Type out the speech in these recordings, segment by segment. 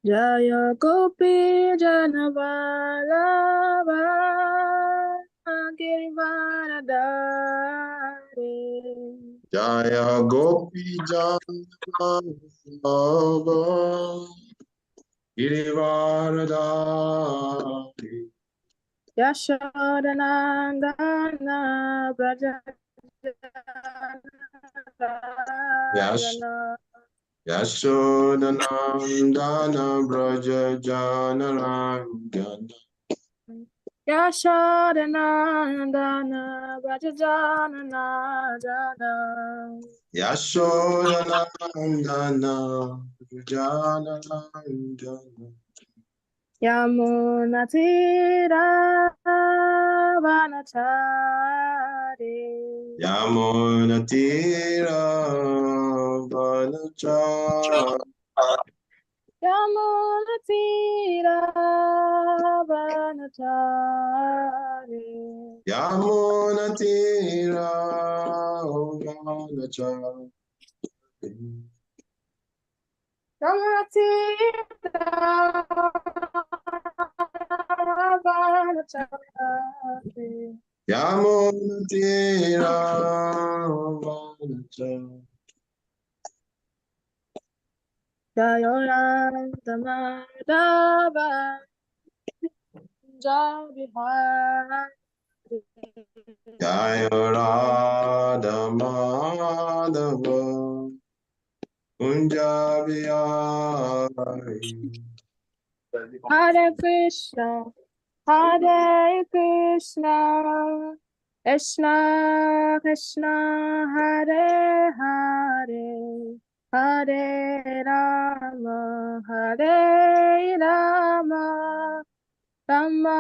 Jaya Gopi Janavallabha Girivaradari Jaya Gopi Janavallabha Girivaradari Yashodanandana Brajajana Yashodanandana Braja Janarangana Yashodanandana Brajajana Yashodanandana Janarangana Yamunatira Vanachari Yamunatira Vanachara Yamunatira Vanachari Yamunatira Vanachara Yamunatira Vanachari Yamunatira Vanachara Jayorantamadava Jabihari Jaya Radha Madhava Kunja Vihari Hare Krishna, Hare Krishna, Krishna Krishna, Hare Hare, Hare Rama, Hare Rama, Rama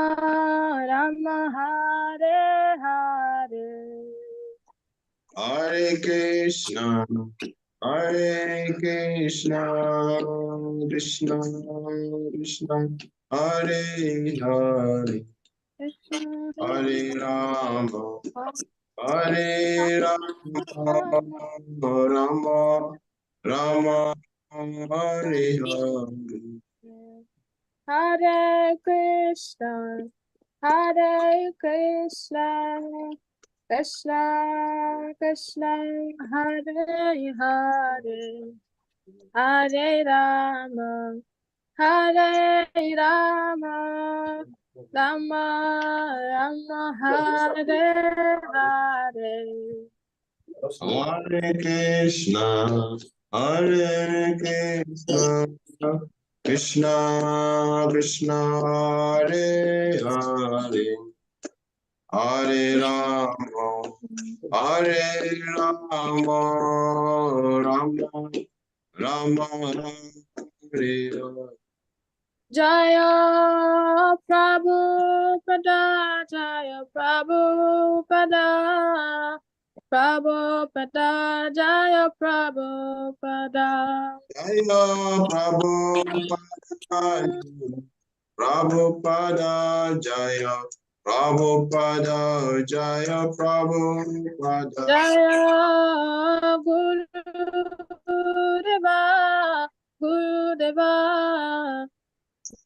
Rama, Hare Hare. Hare Krishna Hare Krishna Krishna Krishna Hare Hare Hare Rama Hare Rama Rama Rama Hare Hare Hare Krishna, Hare Krishna, Krishna Krishna, Hare Hare, Hare Rama, Hare Rama, Rama Rama, Hare Hare. Hare Krishna Hare Krishna Krishna Krishna Hare Hare Hare Rama Hare Rama Rama Rama Hare Hare Jaya Prabhupada, Jaya Prabhupada, Prabhupada, Jaya Prabhupada. Jaya Prabhupada Prabhupada Jaya Prabhupada Jaya Prabhupada Jaya Gurudeva, Gurudeva,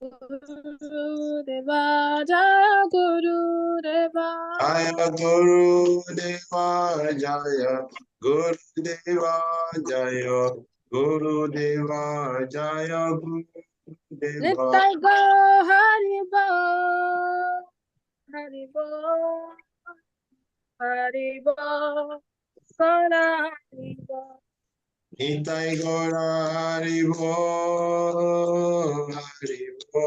Gurudeva, Jaya Gurudeva. Jaya Guru Deva Jaya Guru Deva Jaya Guru Deva Jaya Guru Deva Nectar go Haribo, Haribo, Haribo, Haribo. Nitai Gora Haribo Haribo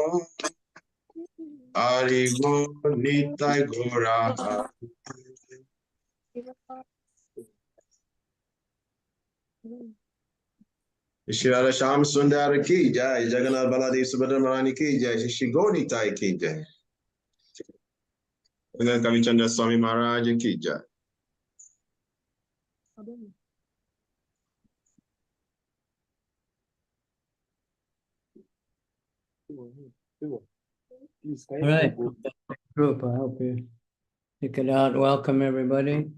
Haribo Nitai Gora Shri Radha Shyam Sundar ki jai, Jagannath Baladev Subhadra Mahani ki jai, Shri Gauri Tai ki jai. Kavicandra Swami Maharaj ki jai. All right, group, I hope you pick it out. Welcome, everybody.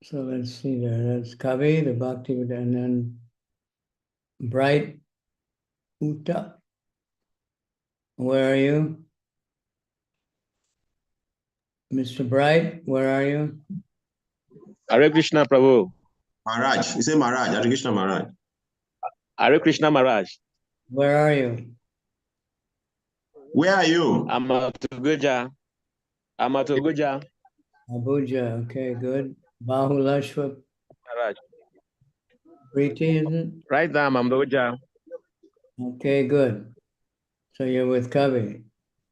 So let's see there. That's Kavi, the Bhakti, and then Bright Uta. where are you? Mr. Bright, where are you? Hare Krishna Prabhu. Maharaj. He said Maharaj, Hare Krishna Maharaj. Hare Krishna Maharaj. Where are you? Where are you? I'm at Abuja. Abuja, okay, good. Bahulashwa Maharaj. Priti, is it? Right now, I'm Abuja. Okay, good. So you're with Kavi.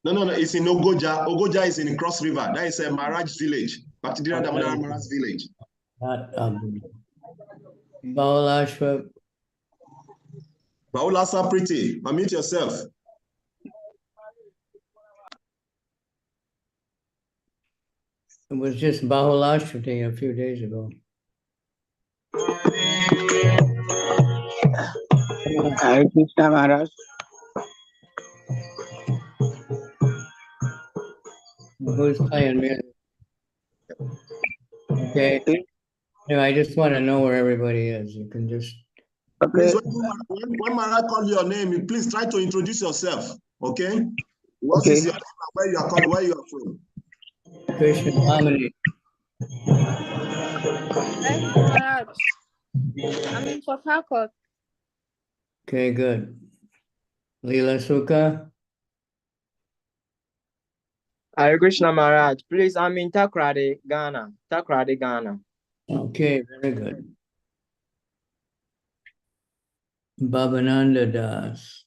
No, it's in Ogoja. Ogoja is in Cross River. That is a Maharaj village. Bhakti Damodara Maharaj village. Not Abuja. Bahulashwa, Baulasa Priti, unmute yourself. it was just Bahulashwati a few days ago. Hare Krishna Maharaj. Who's playing music? Okay. Anyway, I just want to know where everybody is. You can just. Please, when Maharaj called your name, please try to introduce yourself. Okay? What is your name and where you are called, where you are from? Krishna Damani. Thank you, Maharaj. I'm in Port Harcourt. Okay, good. Leela Sukha. Hare Krishna Maharaj. Please, I'm in Takrady, Ghana. Takrady, Ghana. Okay, very good. Bhavananda Das.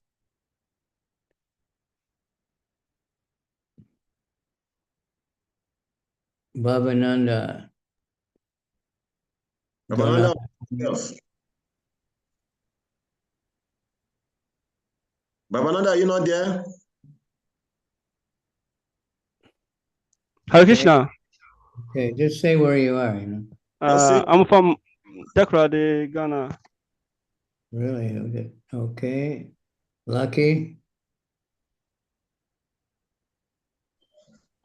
Bhavananda. Babananda, yourself. Babananda, are you not there? Hare Krishna. Okay, just say where you are, you know. I'm from Takrady, Ghana. Really? Okay. Okay. Lucky.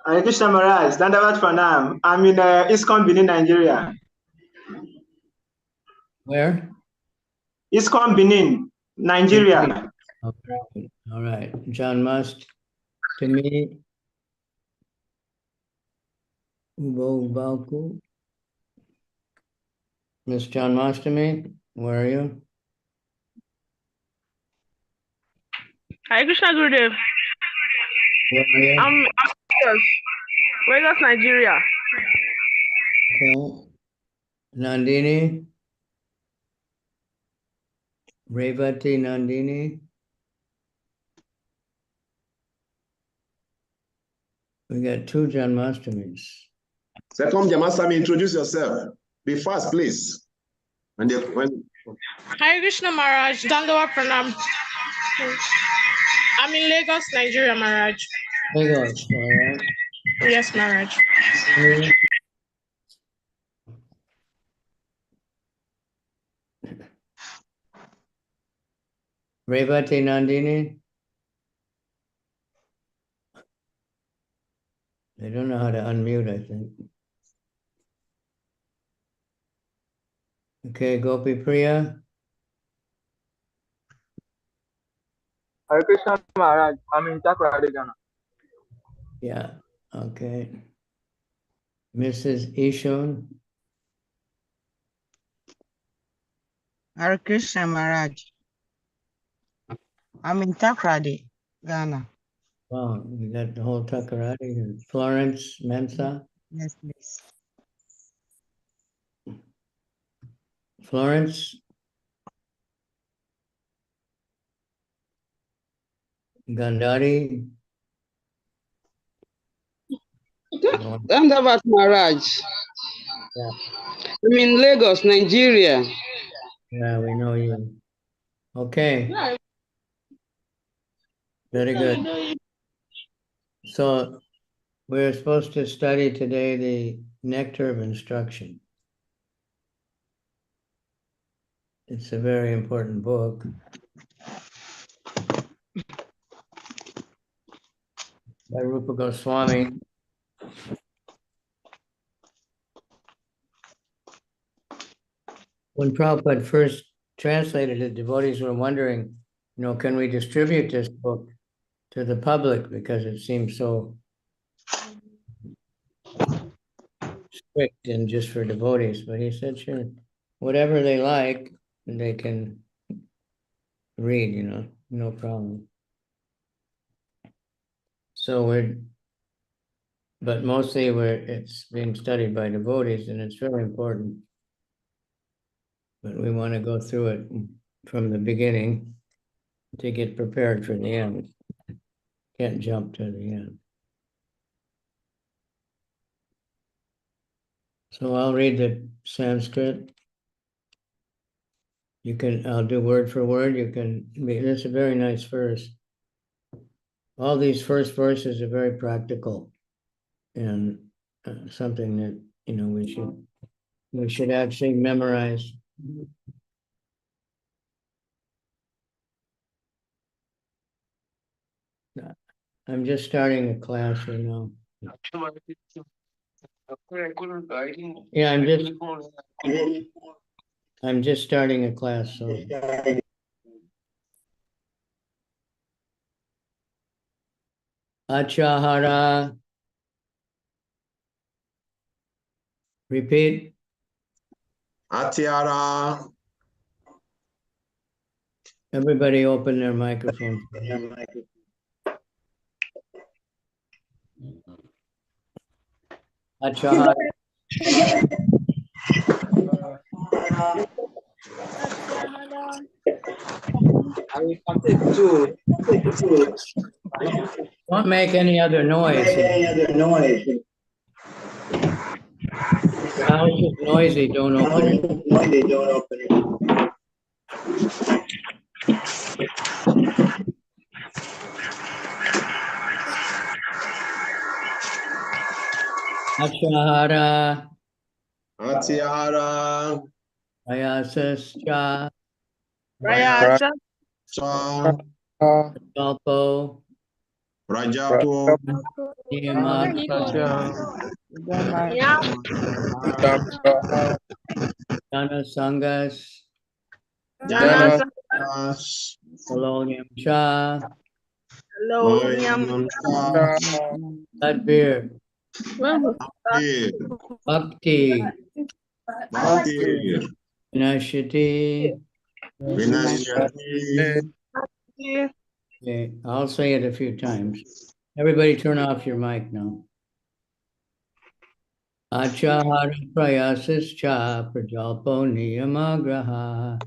Hare Krishna Maharaj, Dandavat Pranam. I'm in ISKCON, Benin, Nigeria. Where? ISKCON, Benin, Nigeria. Oh, very good. All right. John Must. To me. Ubo Balku. Miss John Mastami, where are you? Hare Krishna Gurudev. Where are you? I'm Lagos, Nigeria. Okay. Nandini. Revati Nandini. We got two Janmastamis. Second Jamasami, introduce yourself. Be fast, please. And when Hare Krishna Maharaj, Dandawa Pranam. I'm in Lagos, Nigeria, Maharaj. Lagos, all right. Yes, Maharaj. Revati Nandini. They don't know how to unmute, I think. Okay, Gopi Priya. Hare Krishna Maharaj. I'm in Takrady, Ghana. Yeah, okay. Mrs. Ishon. Hare Krishna Maharaj. I'm in Takrady, Ghana. Wow, we got the whole Takarati here. Florence Mensa. Yes, please. Florence. Gandhari. Dandavat Maharaj. Yeah. I'm in Lagos, Nigeria. Yeah, we know you. Okay. Very good. So we're supposed to study today the Nectar of Instruction. It's a very important book. By Rupa Goswami. When Prabhupada first translated it, devotees were wondering, can we distribute this book to the public because it seems so strict and just for devotees. But he said, sure, whatever they like, they can read, you know, no problem. So but mostly it's being studied by devotees, and it's very important. But we want to go through it from the beginning to get prepared for the end. Can't jump to the end. So I'll read the Sanskrit. I'll do word for word. This is a very nice verse. All these first verses are very practical and something that, you know, we should actually memorize. I'm just starting a class right now. Yeah, I'm just starting a class, so. Achahara. Repeat. Atiara. Everybody open their microphone. Achahara. Don't make any other noise. The house is noisy, don't open it. Achahara. Atiara. Ayasascha. Rayasa. Rajalpo. Rajapo. Jana Sangas. Salonium Cha. Tadbir. Bhakti. Vinashati. Okay, I'll say it a few times. Everybody turn off your mic now. Achahara prayasas cha prajalpo niyamagraha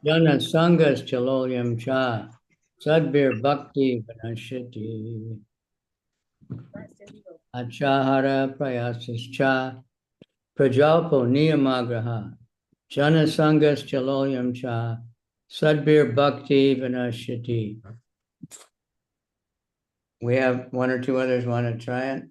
jana sangas chalolyam cha sadbir bhakti vinashati. Achahara prayasas cha prajalpo niyamagraha jana sangas chalolyam cha sadbir bhakti vinashati. We have one or two others want to try it.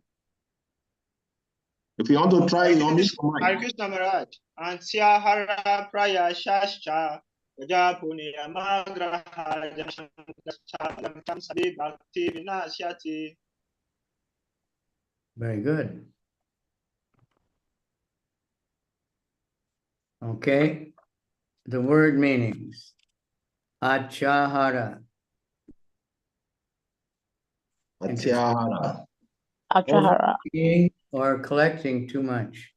If you want to try, you miss the Hare mic. Krishna Maharaj. Antyahara praya shascha. Japuni amagraha jashantam sabi bhakti vinasyati. Very good. Okay. The word meanings. Achahara. Atiara. Overeating or collecting too much.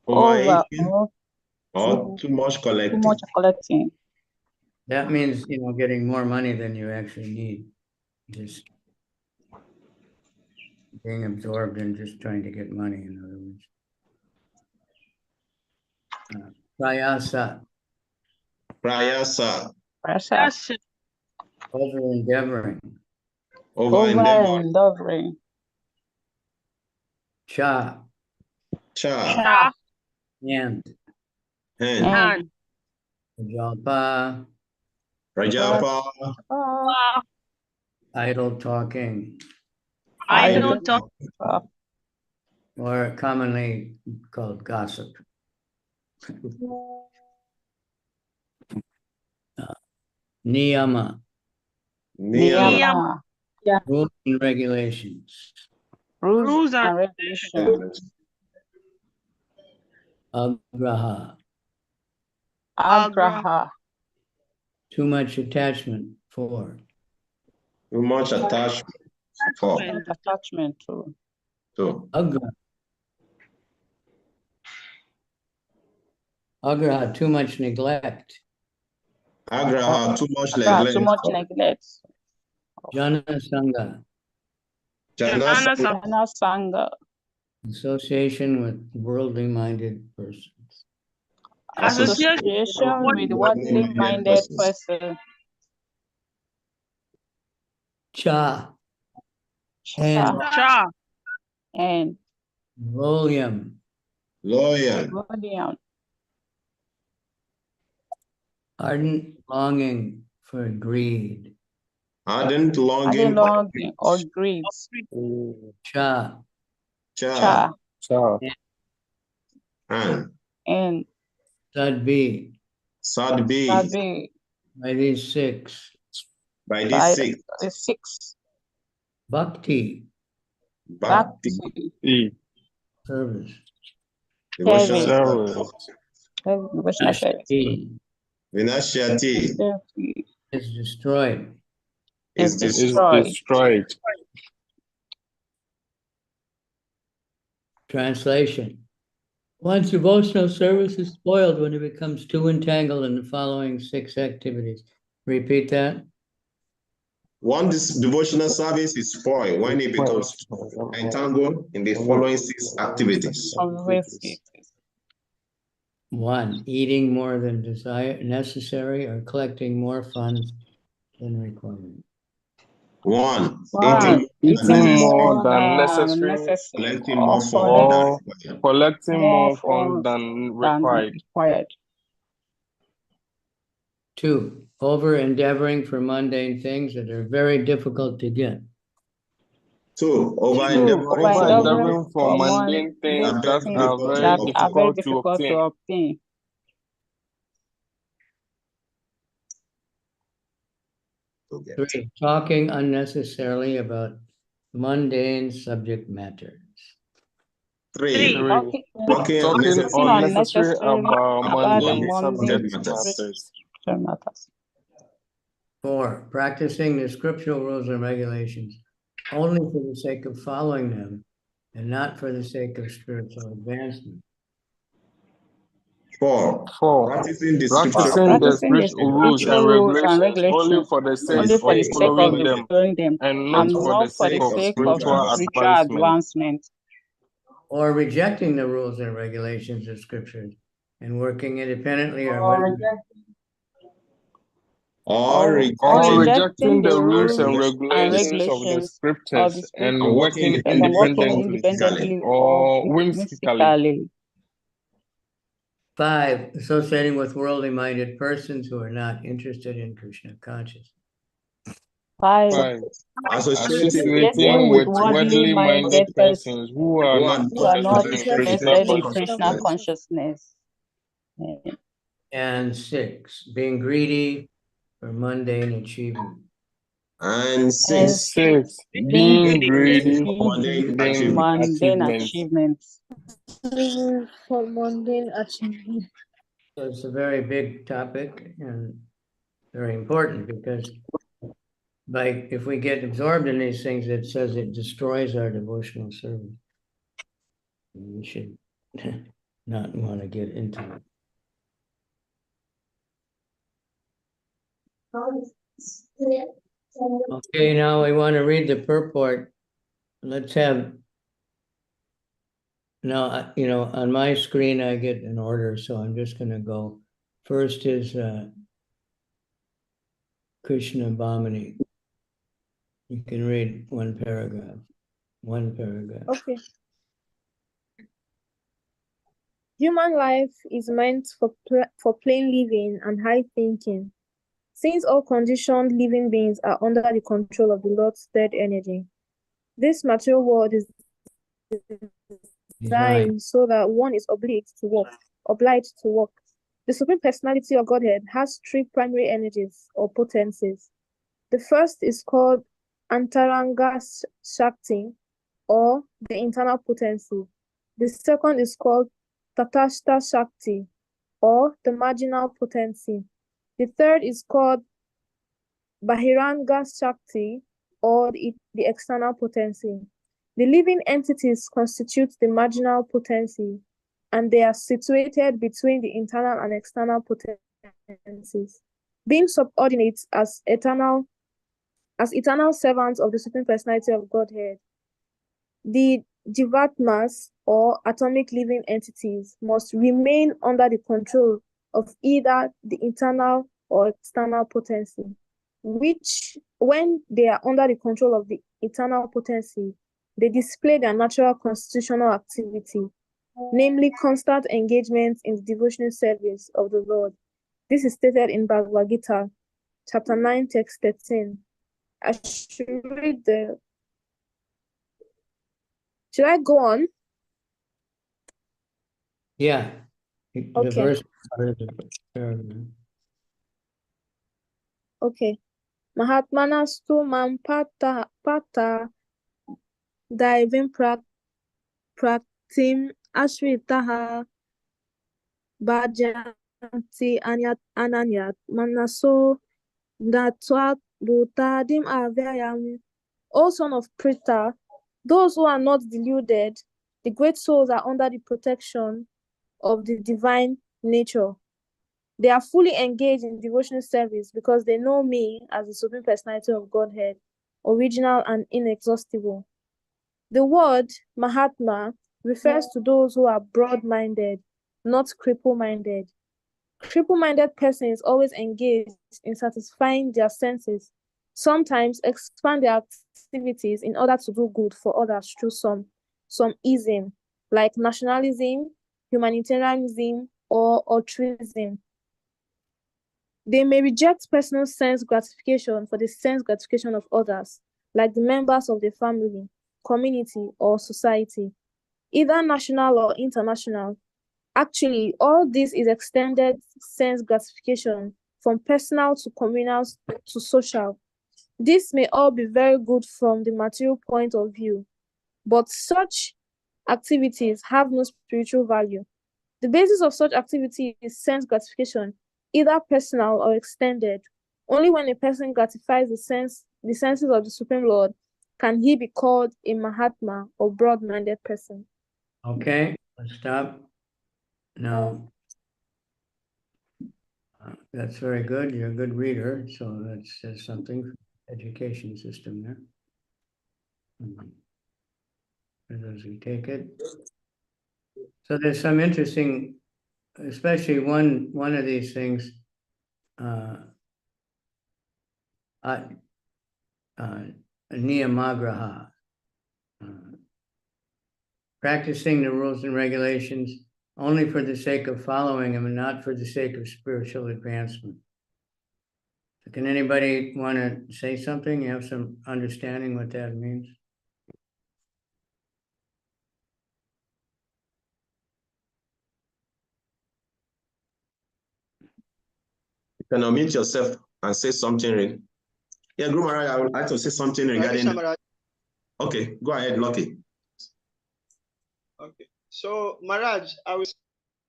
Overeating or too much collecting. That means, you know, getting more money than you actually need. Just being absorbed in just trying to get money, in other words. Prayasa. Prayasa. Over endeavoring. Over endeavoring. Cha. Cha. And. Jalpa. Rajapa. Idle talking. Idle Or commonly called gossip. Niyama. Rules and regulations. Rules and regulations. Agraha. Too much attachment for. Too much attachment. 4. Attachment too. 2. Agraha, too much neglect. Agraha, too much Too neglect. much neglect. Jana Sangha, Jana Jana Sangha. association with worldly minded persons. Association with worldly minded person. Cha, And volume, loyal, ardent longing for greed. ardent longing or greed. Cha, and Sadbi, by these 6. By these 6. Bhakti, service. Vinashyati is destroyed. Is destroyed. Translation. One's devotional service is spoiled when it becomes too entangled in the following 6 activities. Repeat that. One's devotional service is spoiled when it becomes entangled in the following 6 activities. 1, eating more than necessary or collecting more funds than required. 1, Eating more than necessary, collecting more funds or collecting more funds than required. 2, over endeavoring for mundane things that are very difficult to get. 2, over endeavoring for mundane things that are very difficult to obtain. 3, talking unnecessarily about mundane subject matters. 3, talking unnecessary about mundane subject matters. 4, practicing the scriptural rules and regulations only for the sake of following them and not for the sake of spiritual advancement. 4, practicing the spiritual rules and regulations only for the sake of following them and not for the sake of spiritual advancement. Or rejecting the rules and regulations of scriptures and working independently or rejecting the rules and regulations of the scriptures and working independently or whimsically. 5, associating with worldly minded persons who are not interested in Krishna consciousness. 5, associating with worldly minded persons who are not interested in Krishna consciousness. And 6, being greedy for mundane achievement. And 6, being greedy for mundane achievements. For mundane achievement. So it's a very big topic and very important because if we get absorbed in these things, it says it destroys our devotional service. We should not want to get into it. Okay, now we want to read the purport. Let's have, now, on my screen, I get an order, so I'm just going to go. First is Krishna Bhamini. You can read one paragraph. Okay. Human life is meant for plain living and high thinking. Since all conditioned living beings are under the control of the Lord's third energy, this material world is designed so that one is obliged to work. The Supreme Personality of Godhead has 3 primary energies or potencies. The first is called Antaranga Shakti, or the internal potency. The second is called Tatashta Shakti, or the marginal potency. The third is called Bahiranga Shakti, or the external potency. The living entities constitute the marginal potency, and they are situated between the internal and external potencies, being subordinate as eternal servants of the Supreme Personality of Godhead. The Jivatmas, or atomic living entities, must remain under the control of either the internal or external potency, which, when they are under the control of the internal potency, they display their natural constitutional activity, namely constant engagement in the devotional service of the Lord. This is stated in Bhagavad Gita, chapter 9, text 13. I should read the... Should I go on? Yeah. The Okay. verse. Okay. Mahatmanastu mam pata daivim praktim ashritaha bhajanti ananyat manaso datwat bhutadim avyayam. O son of Pritha, those who are not deluded, the great souls are under the protection of the divine nature. They are fully engaged in devotional service because they know me as the Supreme Personality of Godhead, original and inexhaustible. The word Mahatma refers to those who are broad-minded, not cripple-minded. Cripple-minded persons always engage in satisfying their senses, sometimes expand their activities in order to do good for others through some ism, like nationalism, humanitarianism, or altruism. They may reject personal sense gratification for the sense gratification of others, like the members of the family, community, or society, either national or international. Actually, all this is extended sense gratification from personal to communal to social. This may all be very good from the material point of view, but such activities have no spiritual value. The basis of such activity is sense gratification, either personal or extended. Only when a person gratifies the senses of the Supreme Lord can he be called a Mahatma or broad-minded person. Okay, let's stop. Now, that's very good. You're a good reader, so that says something for the education system there. For those who take it. So there's some interesting, especially one of these things, niyamagraha, practicing the rules and regulations only for the sake of following them and not for the sake of spiritual advancement. So can anybody want to say something? You have some understanding what that means? You can unmute yourself and say something. Yeah, Guru Maharaj, I would like to say something regarding... Okay, go ahead, Lucky. Okay, so Maharaj,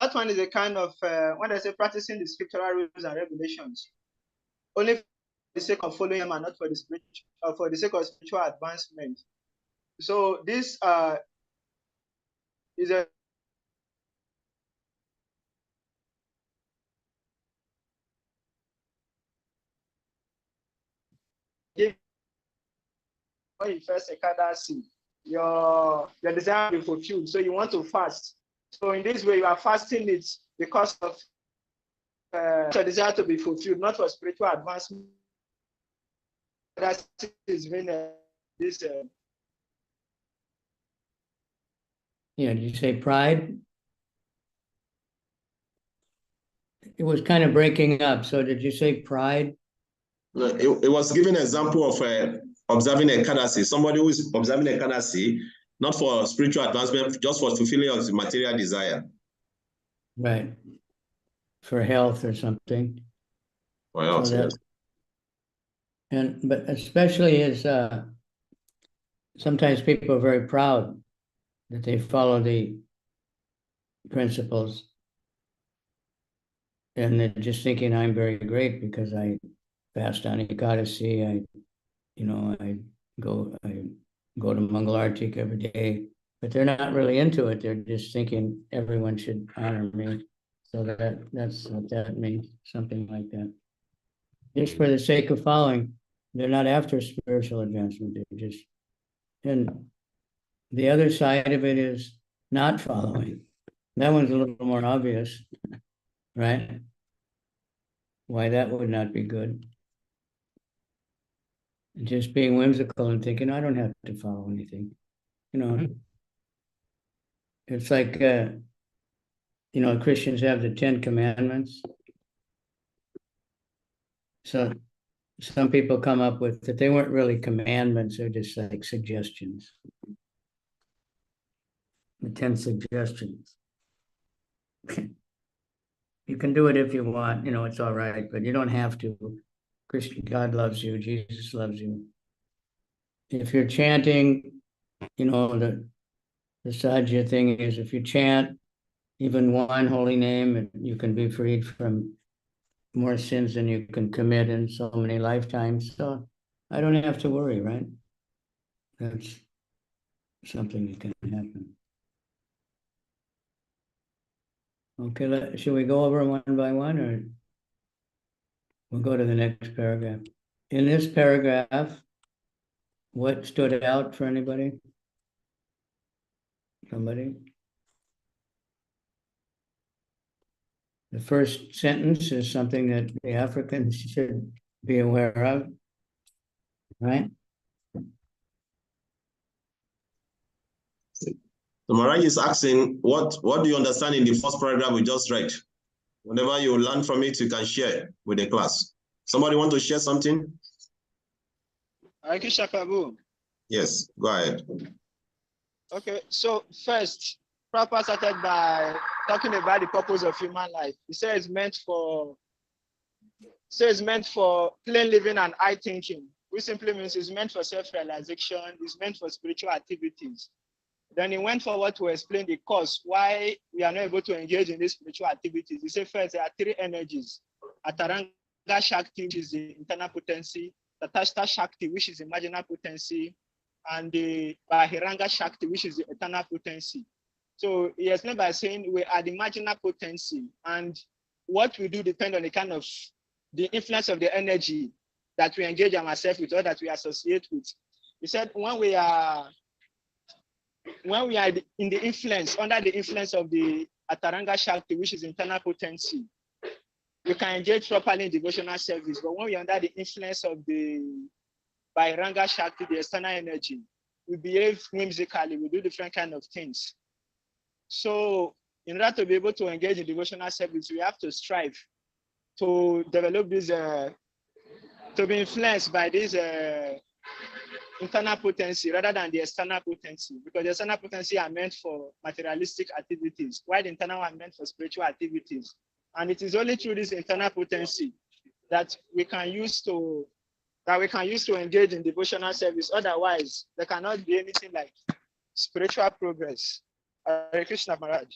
that one is a kind of, when I say practicing the scriptural rules and regulations, only for the sake of following them and not for the for the sake of spiritual advancement. So this is a when you first ekadasi, your desire will be fulfilled. So you want to fast. So in this way, you are fasting it because of your desire to be fulfilled, not for spiritual advancement. That is when this. Yeah, did you say pride? It was kind of breaking up. So did you say pride? No, it was giving an example of observing ekadasi. Somebody who is observing ekadasi, not for spiritual advancement, just for fulfilling of the material desire. Right. For health or something. For health, so yes. But especially as sometimes people are very proud that they follow the principles, and they're just thinking I'm very great because I fast on Ekadasi, I I go to Mangalartik every day, but they're not really into it. They're just thinking everyone should honor me. So that's what that means, something like that. Just for the sake of following, they're not after spiritual advancement. They're just, and the other side of it is not following. That one's a little more obvious, right? Why that would not be good. Just being whimsical and thinking, I don't have to follow anything. You know, it's like, Christians have the 10 Commandments. So some people come up with that they weren't really commandments, they're just like suggestions. The 10 suggestions. You can do it if you want, it's all right, but you don't have to. God loves you, Jesus loves you. If you're chanting, the Sajja thing is if you chant even one holy name, you can be freed from more sins than you can commit in so many lifetimes. So I don't have to worry, right? That's something that can happen. Okay, should we go over one by one, or we'll go to the next paragraph? In this paragraph, what stood out for anybody? Somebody? The first sentence is something that the Africans should be aware of, right? So Maharaj is asking, what do you understand in the first paragraph we just read? Whenever you learn from it, you can share with the class. Somebody want to share something? Yes, go ahead. Okay, so first, Prabhupada started by talking about the purpose of human life. He said it's meant for plain living and high thinking, which simply means it's meant for self-realization, it's meant for spiritual activities. Then he went forward to explain the cause why we are not able to engage in these spiritual activities. He said first, there are three energies: Ataranga Shakti, which is the internal potency; Tatashta Shakti, which is the marginal potency; and the Bahiranga Shakti, which is the eternal potency. So he explained by saying we are the marginal potency, and what we do depends on the kind of the influence of the energy that we engage ourselves with or that we associate with. He said when we are in the influence, under the influence of the Ataranga Shakti, which is internal potency, we can engage properly in devotional service. But when we are under the influence of the Bahiranga Shakti, the external energy, we behave whimsically, we do different kind of things. So in order to be able to engage in devotional service, we have to strive to develop this, to be influenced by this internal potency rather than the external potency, because the external potency are meant for materialistic activities, while the internal are meant for spiritual activities. And it is only through this internal potency that we can use to engage in devotional service. Otherwise, there cannot be anything like spiritual progress. Hare Krishna Maharaj.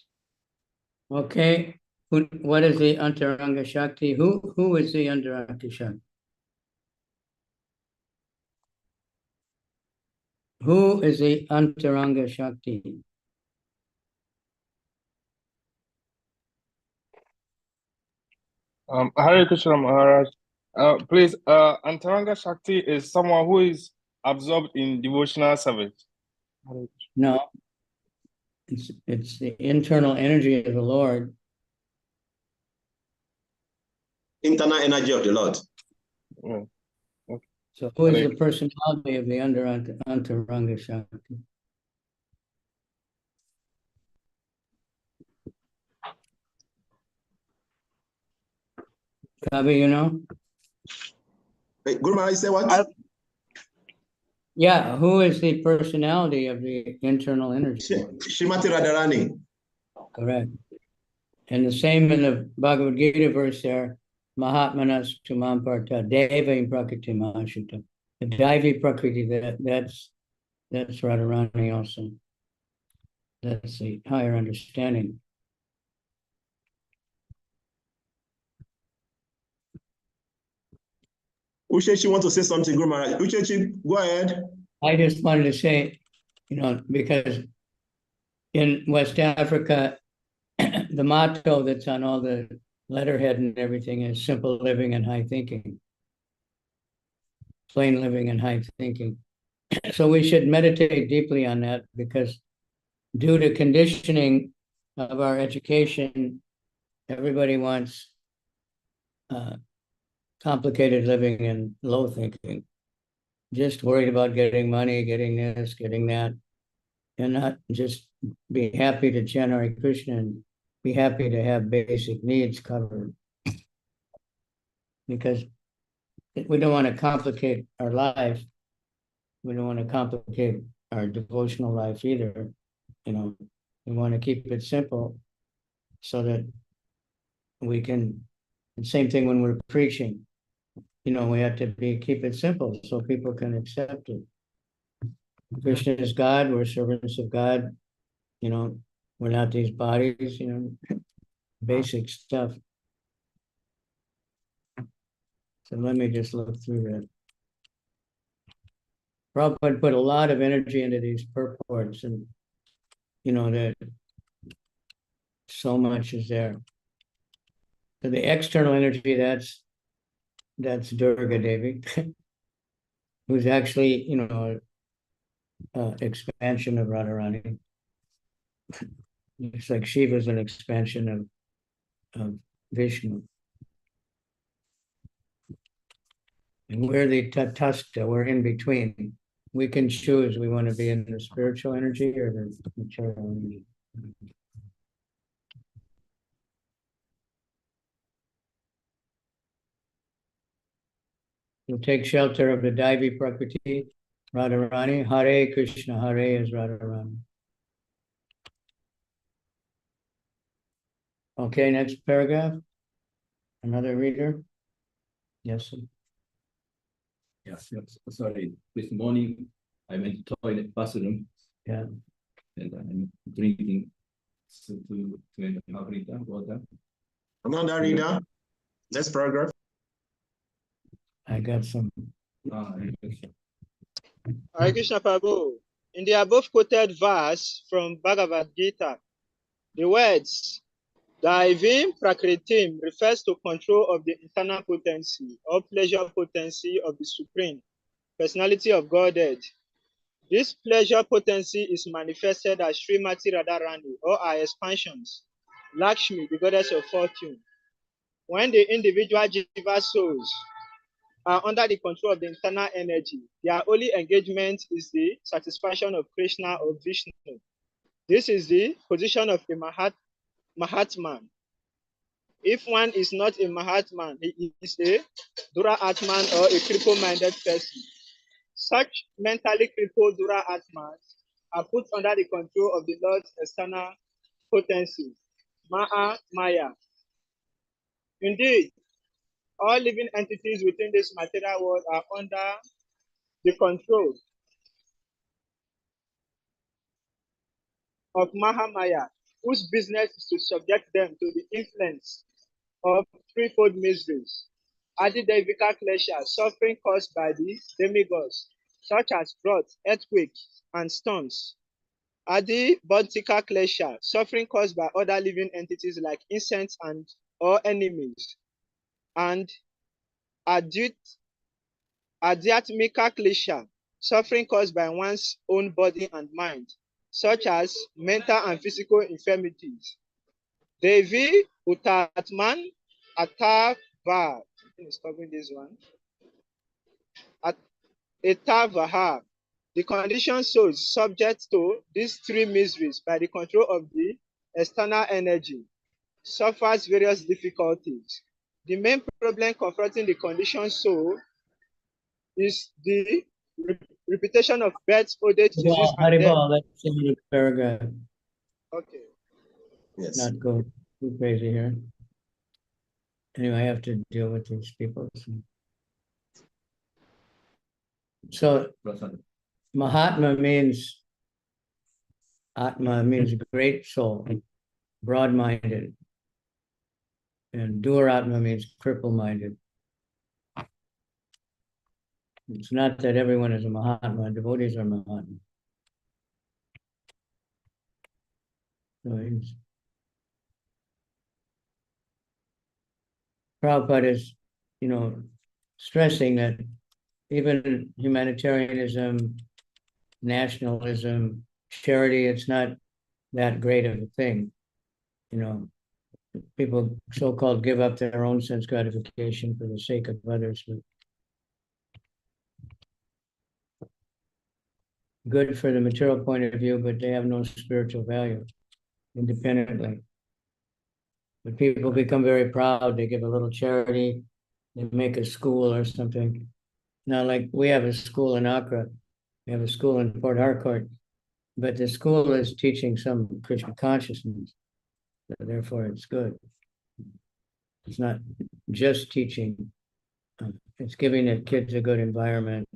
Okay. What is the Antaranga Shakti? Who is the Antaranga Shakti? Who is the Antaranga Shakti? Hare Krishna Maharaj. Please, Antaranga Shakti is someone who is absorbed in devotional service. No, it's the internal energy of the Lord. Internal energy of the Lord. Yeah. Okay. So who is the personality of the Antaranga Shakti? Kavi, you know? Hey, Guru Maharaj, say what? Yeah, who is the personality of the internal energy? Shrimati Radharani. Correct. And the same in the Bhagavad Gita verse there, Mahatmanas Tumam Parta, Deva in Prakriti Mahashuta. The Daivi Prakriti, that's Radharani also. That's the higher understanding. Uchechi want to say something, Guru Maharaj. Uchechi, go ahead. I just wanted to say, because in West Africa, the motto that's on all the letterhead and everything is simple living and high thinking. Plain living and high thinking. So we should meditate deeply on that, because due to conditioning of our education, everybody wants complicated living and low thinking. Just worried about getting money, getting this, getting that, and not just be happy to chant Hare Krishna and be happy to have basic needs covered. Because we don't want to complicate our life. We don't want to complicate our devotional life either. We want to keep it simple so that we can, same thing when we're preaching, we have to keep it simple so people can accept it. Krishna is God, we're servants of God, we're not these bodies, basic stuff. So let me just look through that. Prabhupada put a lot of energy into these purports, and that so much is there. So the external energy, that's Durga Devi, who's actually, expansion of Radharani. It's like Shiva's an expansion of Vishnu. And we're the Tatastha, we're in between. We can choose, we want to be in the spiritual energy or the material energy. We'll take shelter of the Daivi Prakriti, Radharani. Hare Krishna, Hare is Radharani. Okay, next paragraph. Another reader? Yes, sir. Yes, sorry. This morning I went to toilet bathroom. Yeah. And I'm drinking to water. Another reader. Next paragraph. I got some. Hare Krishna Prabhu. In the above quoted verse from Bhagavad Gita, the words Daivim Prakritim refers to control of the internal potency or pleasure potency of the Supreme Personality of Godhead. This pleasure potency is manifested as Srimati Radharani or our expansions, Lakshmi, the goddess of fortune. When the individual jiva souls are under the control of the internal energy, their only engagement is the satisfaction of Krishna or Vishnu. This is the position of a Mahatman. If one is not a Mahatman, he is a Dura Atman or a cripple-minded person. Such mentally crippled Dura Atmans are put under the control of the Lord's external potency, Maya. Indeed, all living entities within this material world are under the control of Mahamaya, whose business is to subject them to the influence of threefold miseries. Adidevika klesha, suffering caused by the demigods, such as drought, earthquakes, and storms. Adi Bodhika klesha, suffering caused by other living entities like insects and or enemies. And Adhyatmika klesha, suffering caused by one's own body and mind, such as mental and physical infirmities. Devi Utatman Atava, is covering this one. Etavaha, the conditioned souls subject to these three miseries by the control of the external energy suffers various difficulties. The main problem confronting the conditioned soul is the repetition of birth, old age, disease, and death. Let's see the paragraph. Okay. Yes. Not go too crazy here. Anyway, I have to deal with these people. So Mahatma means, Atma means great soul, broad-minded. And Duratma means cripple-minded. It's not that everyone is a Mahatma, devotees are Mahatma. So Prabhupada is, stressing that even humanitarianism, nationalism, charity, it's not that great of a thing. People so-called give up their own sense gratification for the sake of others. But good for the material point of view, but they have no spiritual value independently. But people become very proud. They give a little charity, they make a school or something. Now, like we have a school in Accra, we have a school in Port Harcourt, but the school is teaching some Krishna consciousness. So therefore, it's good. It's not just teaching. It's giving the kids a good environment,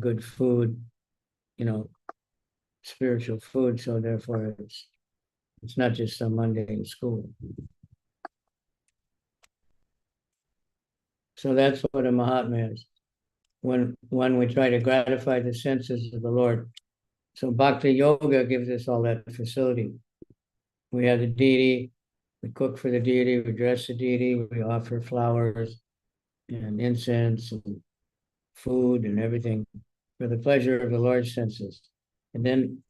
good food, spiritual food. So therefore, it's not just some mundane school. So that's what a Mahatma is. When we try to gratify the senses of the Lord. So Bhakti Yoga gives us all that facility. We have the deity, we cook for the deity, we dress the deity, we offer flowers and incense and food and everything for the pleasure of the Lord's senses. And then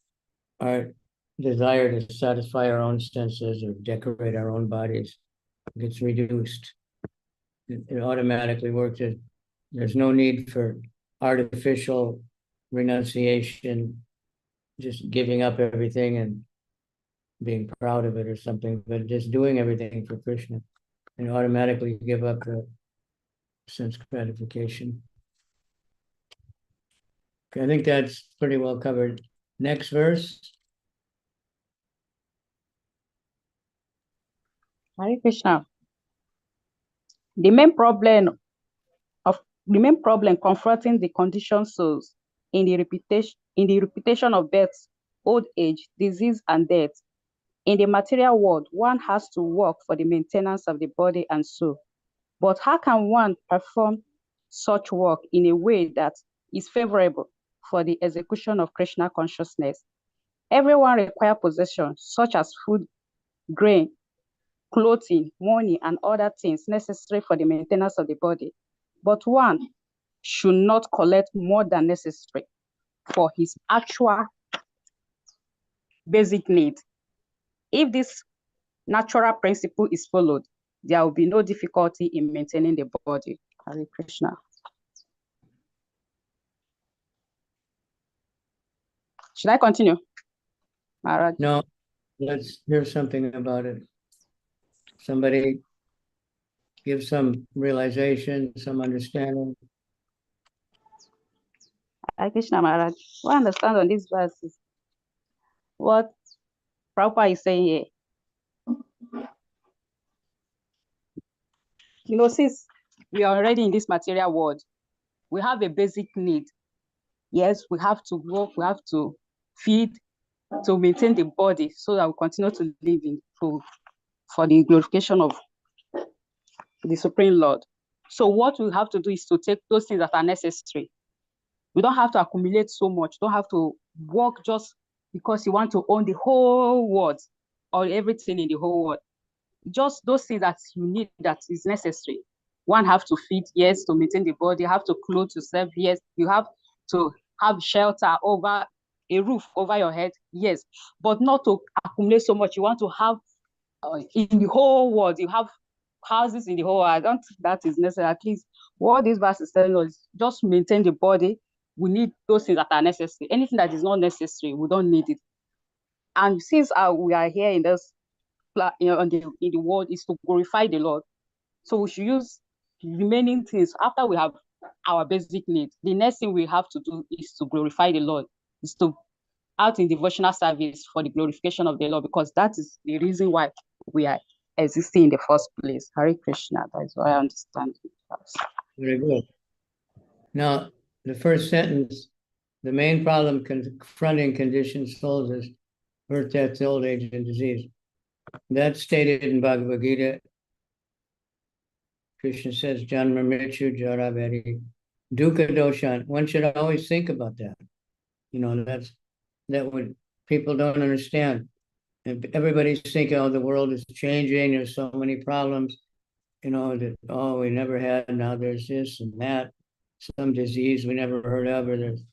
our desire to satisfy our own senses or decorate our own bodies gets reduced. It automatically works. There's no need for artificial renunciation, just giving up everything and being proud of it or something, but just doing everything for Krishna and automatically give up the sense gratification. Okay, I think that's pretty well covered. Next verse. Hare Krishna. The main problem confronting the conditioned souls in the repetition of birth, old age, disease, and death. In the material world, one has to work for the maintenance of the body and soul. But how can one perform such work in a way that is favorable for the execution of Krishna consciousness? Everyone requires possessions such as food, grain, clothing, money, and other things necessary for the maintenance of the body. But one should not collect more than necessary for his actual basic need. If this natural principle is followed, there will be no difficulty in maintaining the body. Hare Krishna. Should I continue, Maharaj? No, let's hear something about it. Somebody give some realization, some understanding. Hare Krishna, Maharaj. What I understand on these verses, what Prabhupada is saying here. Since we are already in this material world, we have a basic need. Yes, we have to work, we have to feed, to maintain the body so that we continue to live in for the glorification of the Supreme Lord. So what we have to do is to take those things that are necessary. We don't have to accumulate so much. You don't have to work just because you want to own the whole world or everything in the whole world. Just those things that you need, that is necessary. One have to feed, yes, to maintain the body. You have to clothe yourself, yes. You have to have shelter over a roof over your head, yes. But not to accumulate so much. You want to have in the whole world, you have houses in the whole world. I don't think that is necessary. At least what this verse is telling us, just maintain the body. We need those things that are necessary. Anything that is not necessary, we don't need it. And since we are here in this, in the world, is to glorify the Lord. So we should use the remaining things after we have our basic needs. The next thing we have to do is to glorify the Lord, is to out in devotional service for the glorification of the Lord, because that is the reason why we are existing in the first place. Hare Krishna, that is what I understand. Very good. Now, the first sentence, the main problem confronting conditioned souls is birth, death, old age, and disease. That's stated in Bhagavad Gita. Krishna says, Janma Mrityu Jara Vyadhi dukkha doshan. One should always think about that. You know, that would people don't understand. And everybody's thinking, oh, the world is changing. There's so many problems. You know, that, oh, we never had, now there's this and that, some disease we never heard of, or there's,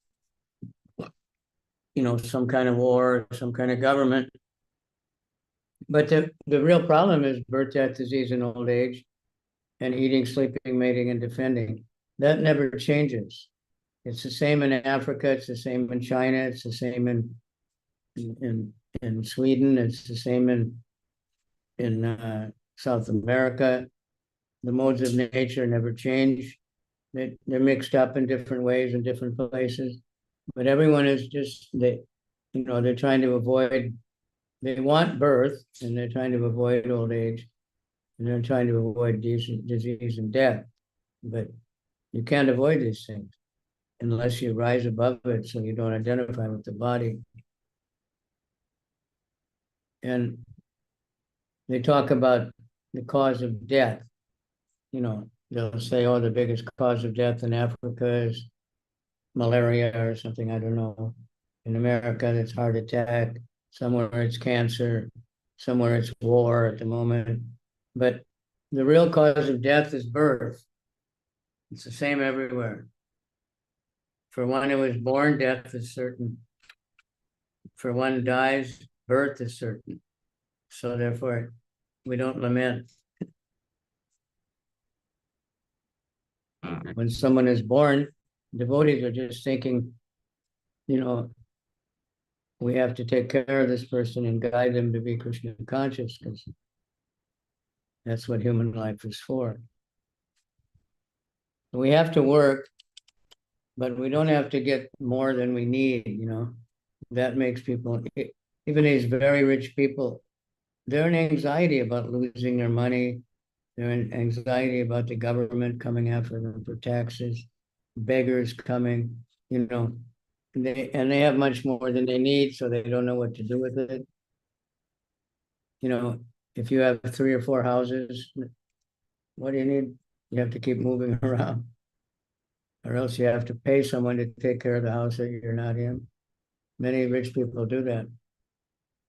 you know, some kind of war, some kind of government. But the real problem is birth, death, disease, and old age, and eating, sleeping, mating, and defending. That never changes. It's the same in Africa, it's the same in China, it's the same in Sweden, it's the same in South America. The modes of nature never change. They're mixed up in different ways in different places, but everyone is just, they're trying to avoid, they want birth and they're trying to avoid old age and they're trying to avoid disease and death. But you can't avoid these things unless you rise above it so you don't identify with the body. And they talk about the cause of death. You know, they'll say, oh, the biggest cause of death in Africa is malaria or something, I don't know. In America, it's heart attack. Somewhere it's cancer. Somewhere it's war at the moment. But the real cause of death is birth. It's the same everywhere. For one who is born, death is certain. For one who dies, birth is certain. So therefore, we don't lament. When someone is born, devotees are just thinking, you know, we have to take care of this person and guide them to be Krishna conscious, because that's what human life is for. We have to work, but we don't have to get more than we need, you know. That makes people, even these very rich people, they're in anxiety about losing their money. They're in anxiety about the government coming after them for taxes, beggars coming, you know. They have much more than they need, so they don't know what to do with it. You know, if you have 3 or 4 houses, what do you need? You have to keep moving around, or else you have to pay someone to take care of the house that you're not in. Many rich people do that.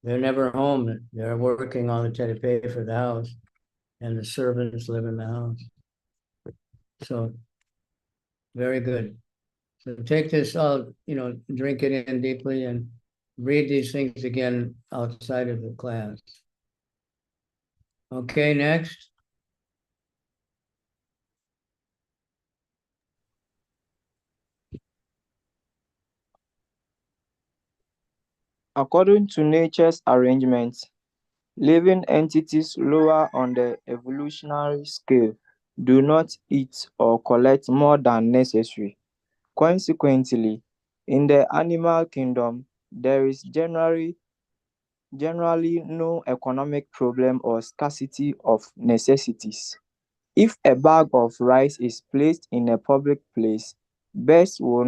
They're never home. They're working all the time to pay for the house, and the servants live in the house. So, very good. So take this all, you know, drink it in deeply and read these things again outside of the class. Okay, next. According to nature's arrangement, living entities lower on the evolutionary scale do not eat or collect more than necessary. Consequently, in the animal kingdom, there is generally no economic problem or scarcity of necessities. If a bag of rice is placed in a public place, birds will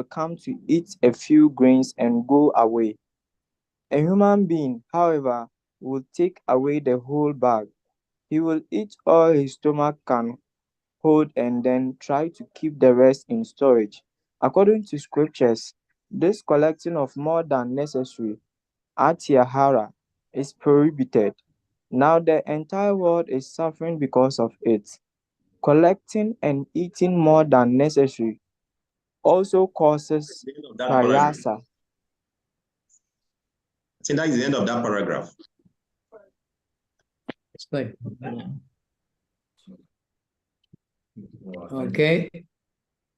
come to eat a few grains and go away. A human being, however, will take away the whole bag. He will eat all his stomach can hold and then try to keep the rest in storage. According to scriptures, this collecting of more than necessary, atyahara, is prohibited. Now the entire world is suffering because of it. Collecting and eating more than necessary also causes prayasa. I think that is the end of that paragraph. It's good. Okay.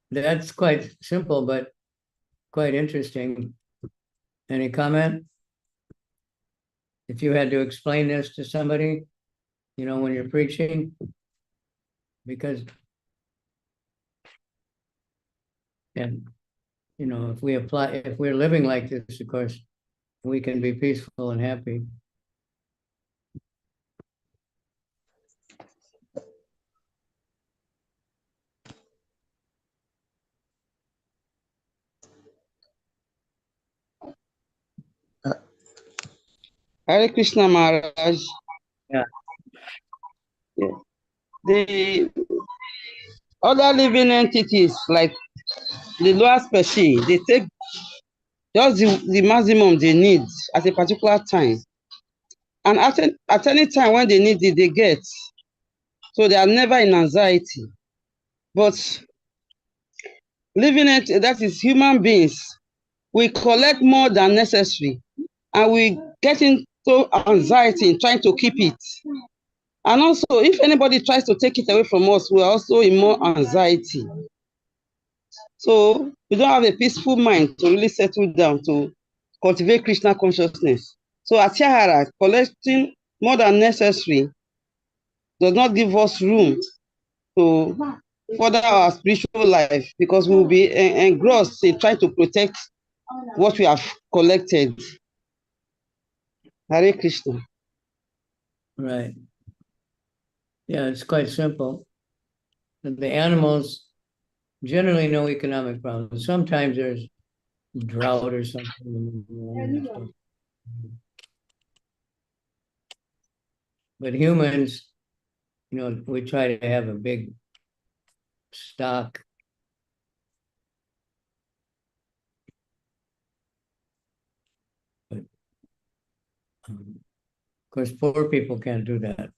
That's quite simple, but quite interesting. Any comment? If you had to explain this to somebody, you know, when you're preaching, because, and, you know, if we're living like this, of course, we can be peaceful and happy. Hare Krishna Maharaj. Yeah. The other living entities like the lower species, they take just the maximum they need at a particular time. And at any time when they need it, they get. So they are never in anxiety. But living entity, that is human beings, we collect more than necessary. And we get into anxiety in trying to keep it. And also, if anybody tries to take it away from us, we are also in more anxiety. So we don't have a peaceful mind to really settle down to cultivate Krishna consciousness. So at Yahara, collecting more than necessary does not give us room to further our spiritual life because we will be engrossed in trying to protect what we have collected. Hare Krishna. Right. Yeah, it's quite simple. The animals generally no economic problems. Sometimes there's drought or something. But humans, we try to have a big stock. But, of course, poor people can't do that.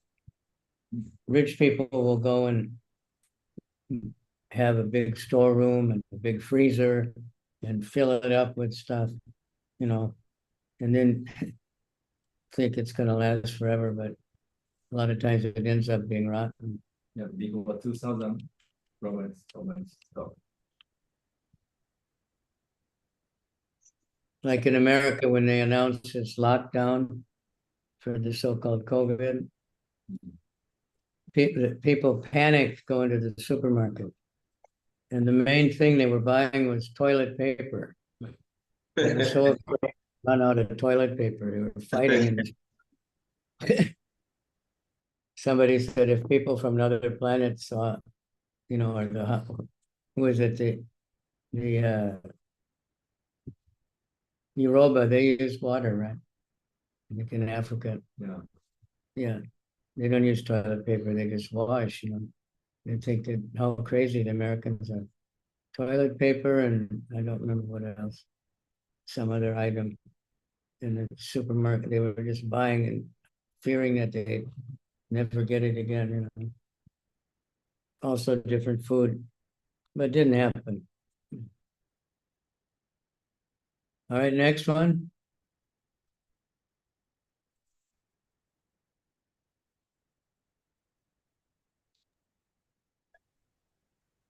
Rich people will go and have a big storeroom and a big freezer and fill it up with stuff, and then think it's going to last forever, but a lot of times it ends up being rotten. Yeah, big over 2,000 Roman stock. Like in America, when they announced this lockdown for the so-called COVID, people panicked going to the supermarket. And the main thing they were buying was toilet paper. They were so afraid to run out of toilet paper. They were fighting in this. Somebody said if people from another planet saw, or who was it, the Yoruba, they use water, right? I think in Africa. Yeah. Yeah. They don't use toilet paper, they just wash, They think that how crazy the Americans are. Toilet paper and I don't remember what else. Some other item in the supermarket. They were just buying and fearing that they'd never get it again, Also different food, but it didn't happen. All right, next one.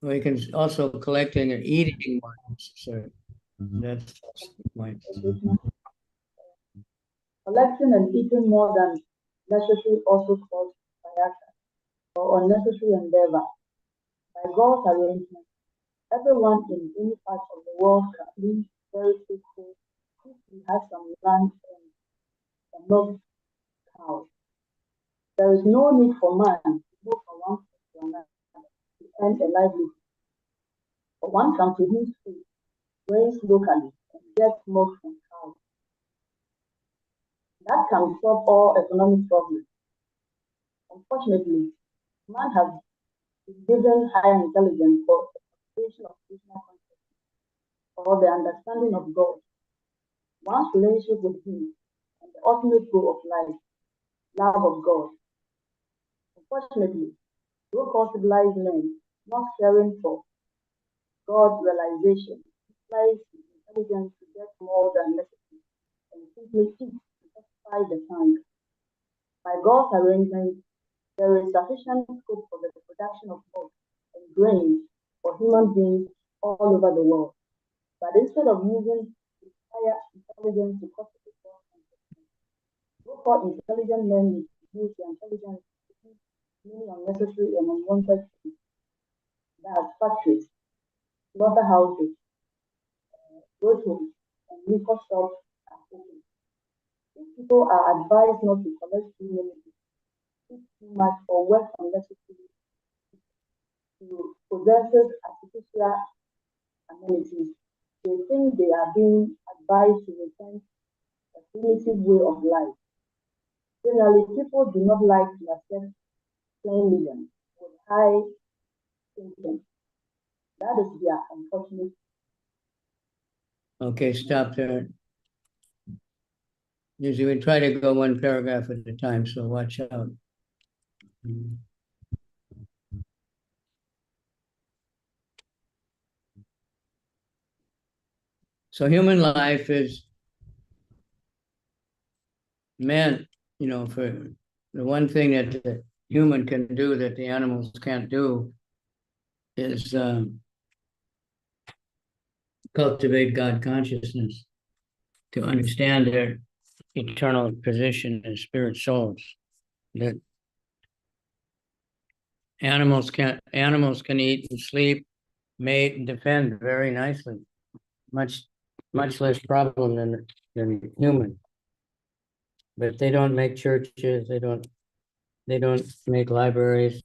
We can also collecting and eating more necessary. That's the point. Collecting and eating more than necessary also causes sayaka or unnecessary endeavor. By God's arrangement, everyone in any part of the world can live very peacefully if he has some land and milk cows. There is no need for man to move from one place to another to earn a livelihood. But one can produce food, raise locally, and get milk from cows. That can solve all economic problems. Unfortunately, man has been given higher intelligence for the cultivation of Krishna consciousness or the understanding of God. One's relationship with Him and the ultimate goal of life, love of God. Unfortunately, so-called civilized men not caring for God's realization utilize his intelligence to get more than necessary and simply eat to satisfy the tongue. By God's arrangement, there is sufficient scope for the production of milk and grains for human beings all over the world. But instead of using his higher intelligence to cultivate God's consciousness, so-called intelligent men use their intelligence to do many unnecessary and unwanted things. That's factories, slaughterhouses, brothels, and liquor shops are open. If people are advised not to collect too many, eat too much, or work unnecessarily to possess artificial amenities, they think they are being advised to return a primitive way of life. Generally, people do not like to accept plain living with high thinking. That is their unfortunate. Okay, stop there. Usually we try to go one paragraph at a time, so watch out. So human life is meant, for the one thing that the human can do that the animals can't do is cultivate God consciousness, to understand their eternal position as spirit souls. That animals can eat and sleep, mate, and defend very nicely, much less problem than human. But they don't make churches, they don't make libraries,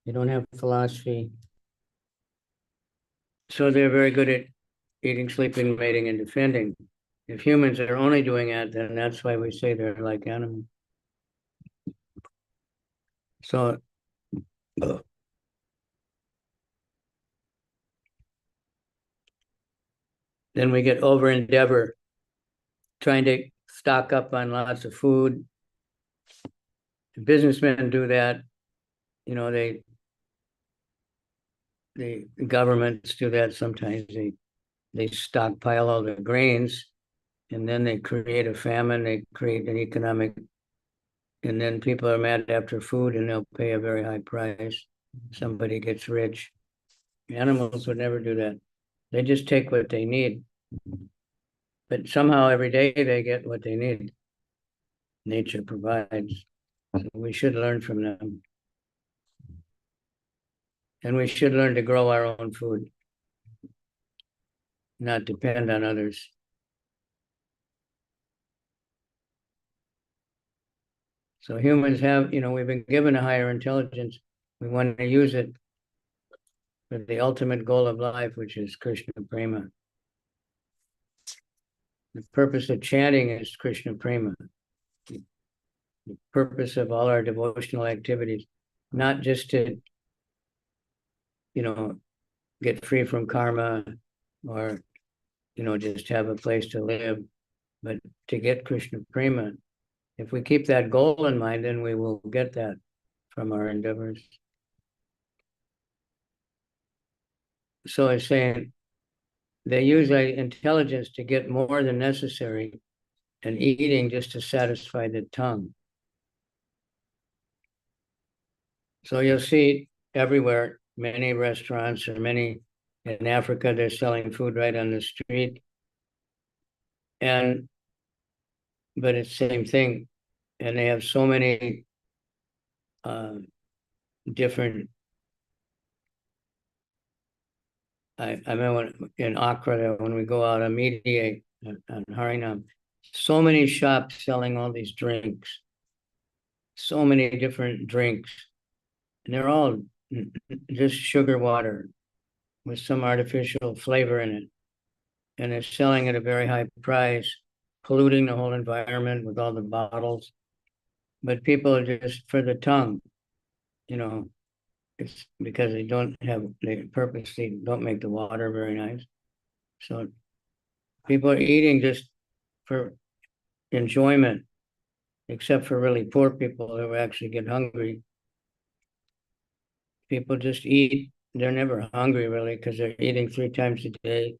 they don't have philosophy. So they're very good at eating, sleeping, mating, and defending. If humans are only doing that, then that's why we say they're like animals. So then we get over endeavor, trying to stock up on lots of food. The businessmen do that. The governments do that sometimes. They stockpile all the grains, and then they create a famine, they create an economic, and then people are mad after food and they'll pay a very high price. Somebody gets rich. Animals would never do that. They just take what they need. But somehow every day they get what they need. Nature provides. So we should learn from them. And we should learn to grow our own food, not depend on others. So humans have, we've been given a higher intelligence. We want to use it for the ultimate goal of life, which is Krishna Prema. The purpose of chanting is Krishna Prema. The purpose of all our devotional activities, not just to, get free from karma or, just have a place to live, but to get Krishna Prema. If we keep that goal in mind, then we will get that from our endeavors. So I'm saying they use intelligence to get more than necessary and eating just to satisfy the tongue. So you'll see everywhere, many restaurants or in Africa, they're selling food right on the street. But it's the same thing. And they have so many different. I remember in Accra, when we go out on Mediate on Harinam, so many shops selling all these drinks, so many different drinks. And they're all just sugar water with some artificial flavor in it. And they're selling at a very high price, polluting the whole environment with all the bottles. But people are just for the tongue, it's because they purposely don't make the water very nice. So people are eating just for enjoyment, except for really poor people who actually get hungry. People just eat. They're never hungry really because they're eating 3 times a day.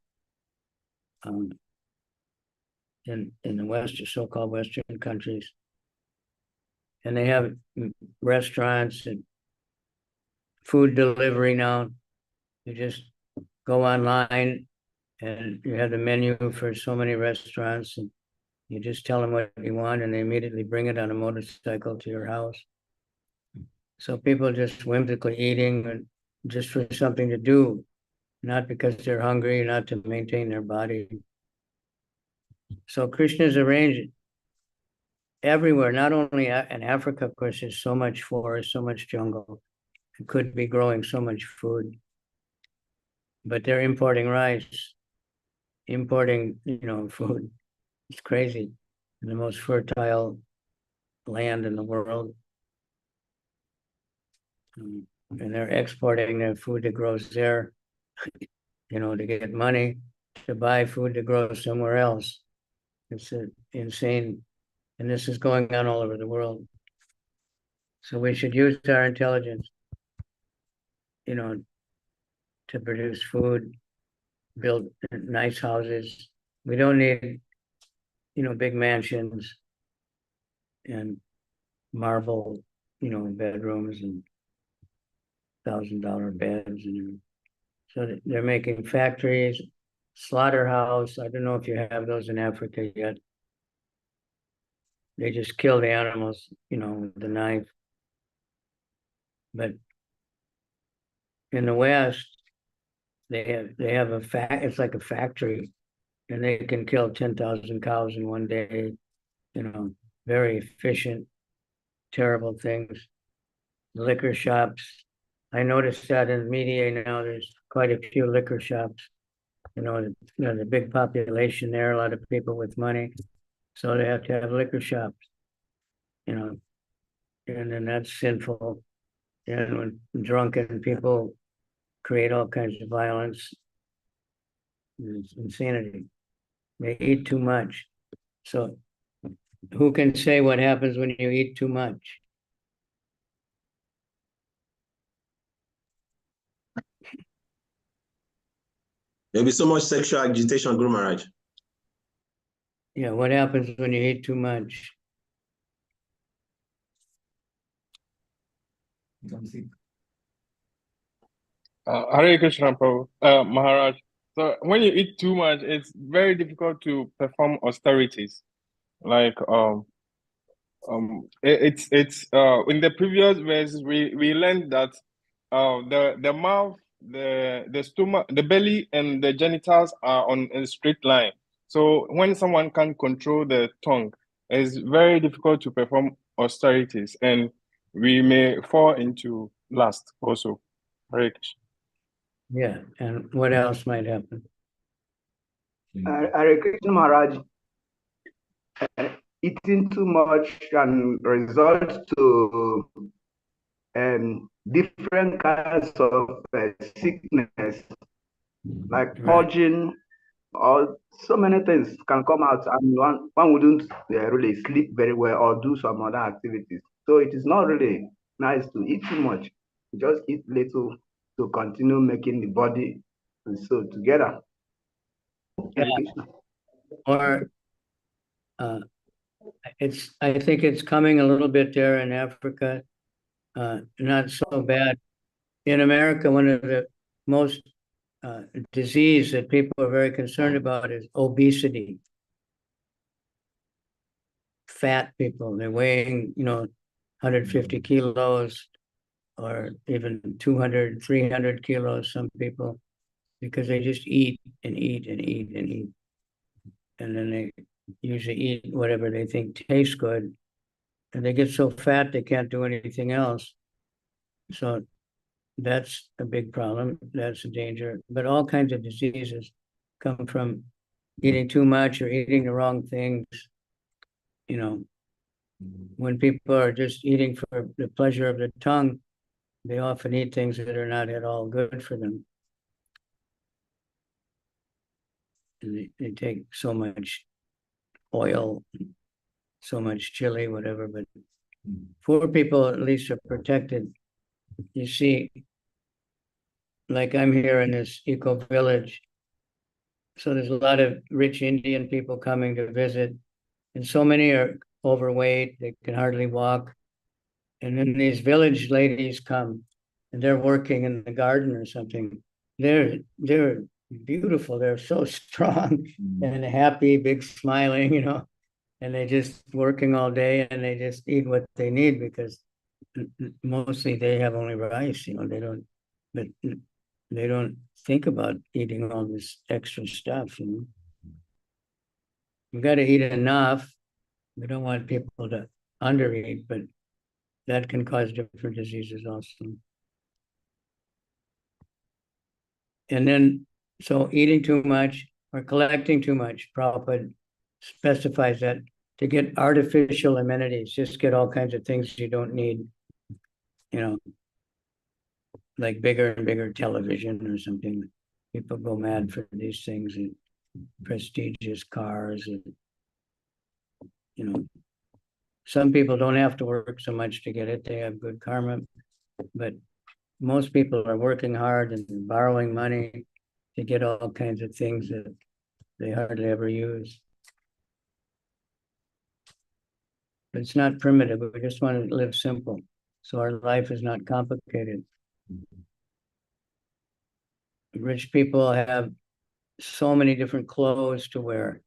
In the West, or so-called Western countries. And they have restaurants and food delivery now. You just go online and you have the menu for so many restaurants and you just tell them what you want and they immediately bring it on a motorcycle to your house. So people are just whimsically eating just for something to do, not because they're hungry, not to maintain their body. So Krishna's arranged everywhere, not only in Africa, of course, there's so much forest, so much jungle. It could be growing so much food. But they're importing rice, importing, food. It's crazy. The most fertile land in the world. and they're exporting their food that grows there, to get money to buy food that grows somewhere else. It's insane, and this is going on all over the world. So we should use our intelligence, to produce food, build nice houses. We don't need, big mansions and marble, bedrooms and $1,000 beds. So they're making factories, slaughterhouse. I don't know if you have those in Africa yet. They just kill the animals, with the knife. But in the West, they have it's like a factory, and they can kill 10,000 cows in one day. Very efficient, terrible things. Liquor shops. I noticed that in media now. There's quite a few liquor shops. There's a big population there. A lot of people with money, so they have to have liquor shops. And then that's sinful. And when drunken people create all kinds of violence, it's insanity. They eat too much. So who can say what happens when you eat too much? There'll be so much sexual agitation, Guru Maharaj. Yeah, what happens when you eat too much? Hare Krishna, Prabhu. Maharaj. So when you eat too much, it's very difficult to perform austerities. Like it's in the previous verses we learned that the mouth, the stomach, the belly, and the genitals are on a straight line. So when someone can't control the tongue, it's very difficult to perform austerities, and we may fall into lust also. Hare Krishna. Yeah, and what else might happen? Hare Krishna Maharaj, eating too much can result to different kinds of sickness, like purging, or so many things can come out, and one wouldn't really sleep very well or do some other activities. So it is not really nice to eat too much. Just eat little to continue making the body and soul together. Yeah. Or I think it's coming a little bit there in Africa, not so bad. In America, one of the most disease that people are very concerned about is obesity. Fat people, they're weighing, 150 kilos or even 200, 300 kilos, some people, because they just eat and eat and eat and eat. And then they usually eat whatever they think tastes good. And they get so fat they can't do anything else. So that's a big problem. That's a danger. But all kinds of diseases come from eating too much or eating the wrong things. When people are just eating for the pleasure of the tongue, they often eat things that are not at all good for them. And they take so much oil, so much chili, whatever, but poor people at least are protected. You see, like I'm here in this eco village, so there's a lot of rich Indian people coming to visit, and so many are overweight, they can hardly walk. And then these village ladies come, and they're working in the garden or something. They're beautiful, they're so strong and happy, big smiling, and they just working all day, and they just eat what they need, because mostly they have only rice, they don't think about eating all this extra stuff. You got to eat enough. We don't want people to undereat, but that can cause different diseases also. And then, so eating too much or collecting too much, Prabhupada specifies that to get artificial amenities, just get all kinds of things you don't need, like bigger and bigger television or something. People go mad for these things, and prestigious cars, and some people don't have to work so much to get it. They have good karma, but most people are working hard and borrowing money to get all kinds of things that they hardly ever use. But it's not primitive. We just want to live simple, so our life is not complicated. Rich people have so many different clothes to wear,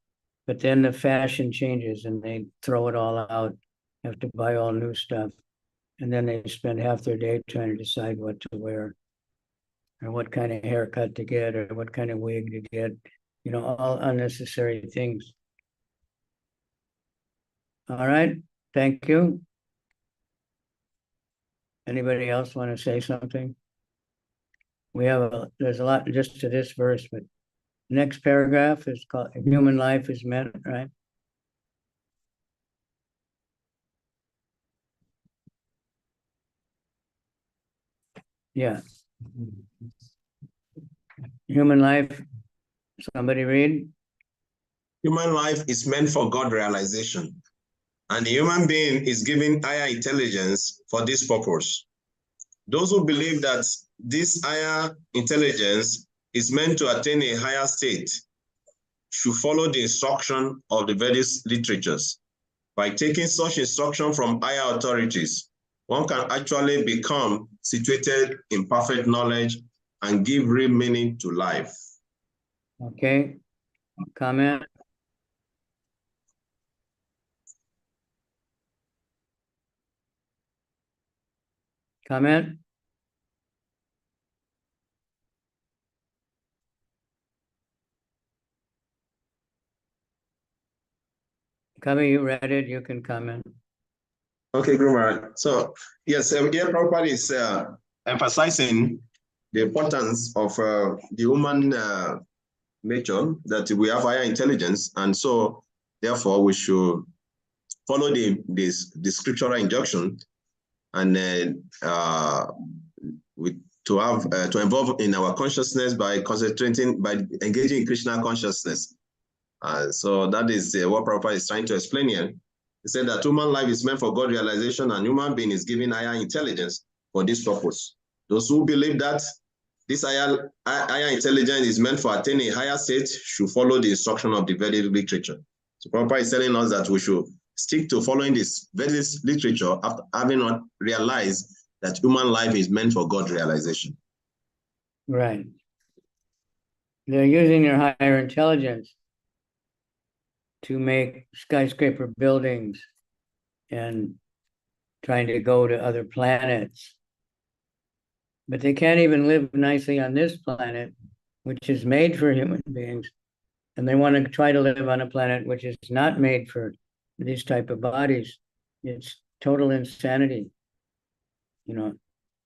but then the fashion changes and they throw it all out, have to buy all new stuff. And then they spend half their day trying to decide what to wear, or what kind of haircut to get, or what kind of wig to get, all unnecessary things. All right, thank you. Anybody else want to say something? There's a lot just to this verse, but next paragraph is called human life is meant, right? Yeah. Human life, somebody read? Human life is meant for God realization, and the human being is given higher intelligence for this purpose. Those who believe that this higher intelligence is meant to attain a higher state should follow the instruction of the various literatures. By taking such instruction from higher authorities, one can actually become situated in perfect knowledge and give real meaning to life. Okay, comment? Comment? Kavi, you read it, you can comment. Okay, Guru Maharaj. So, yes, here Prabhupada is emphasizing the importance of the human nature, that we have higher intelligence, and so, therefore, we should follow the scriptural injunction, and to involve in our consciousness by engaging in Krishna consciousness. So that is what Prabhupada is trying to explain here. He said that human life is meant for God realization, and human being is given higher intelligence for this purpose. Those who believe that this higher intelligence is meant for attaining a higher state should follow the instruction of the Vedic literature. So Prabhupada is telling us that we should stick to following this Vedic literature after having not realized that human life is meant for God realization. Right. They're using their higher intelligence to make skyscraper buildings and trying to go to other planets. But they can't even live nicely on this planet, which is made for human beings. And they want to try to live on a planet which is not made for these type of bodies. It's total insanity.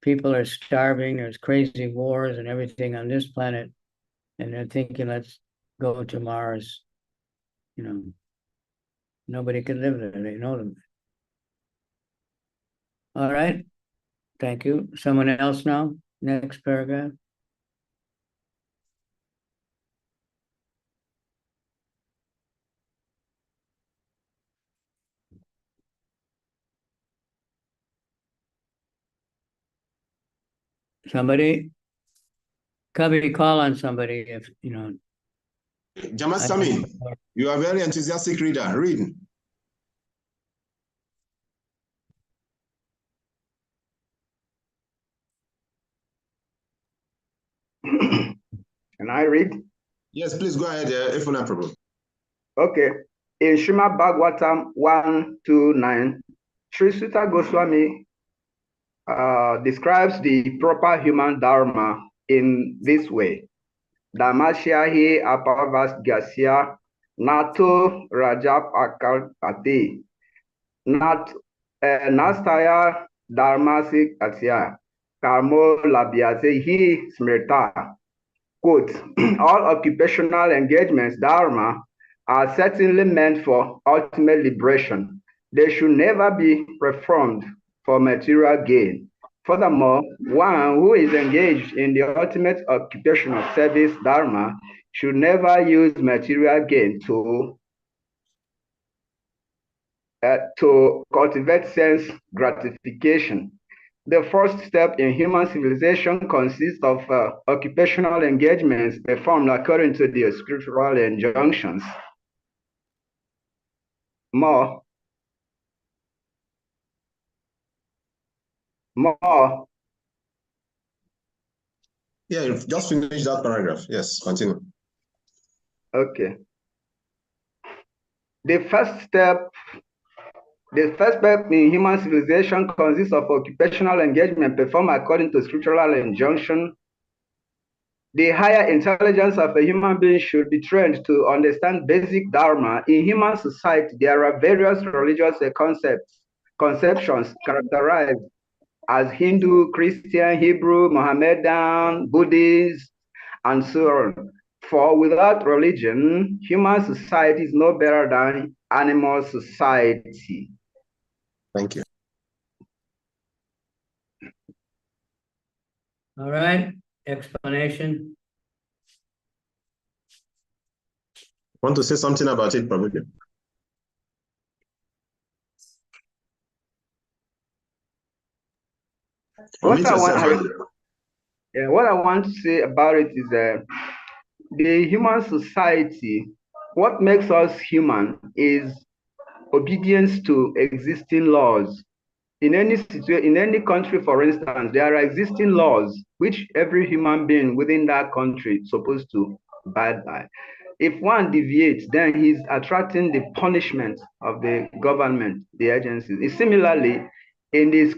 People are starving, there's crazy wars and everything on this planet. And they're thinking, let's go to Mars. Nobody can live there, they know them. All right, thank you. Someone else now, next paragraph. Somebody, Kavi, call on somebody if, Jamasami, you are a very enthusiastic reader. Read. Can I read? Yes, please go ahead, if not a problem. Okay. In Srimad Bhagavatam 129, Sri Sutta Goswami describes the proper human dharma in this way. Dharmasya hi apavasgasya nato rajap akarpati nastaya dharmasik asya karmo labhyase hi smrita. Quote, all occupational engagements, dharma, are certainly meant for ultimate liberation. They should never be performed for material gain. Furthermore, one who is engaged in the ultimate occupation of service dharma should never use material gain to cultivate sense gratification. The first step in human civilization consists of occupational engagements performed according to the scriptural injunctions. More. Yeah, just finish that paragraph. Yes, continue. Okay. The first step in human civilization consists of occupational engagement performed according to scriptural injunction. The higher intelligence of a human being should be trained to understand basic dharma. In human society, there are various religious conceptions characterized as Hindu, Christian, Hebrew, Mohammedan, Buddhist, and so on. For without religion, human society is no better than animal society. Thank you. All right, explanation. Want to say something about it, probably? What I want to say about it is the human society, what makes us human is obedience to existing laws. In any country, for instance, there are existing laws which every human being within that country is supposed to abide by. If one deviates, then he's attracting the punishment of the government, the agencies. Similarly, in the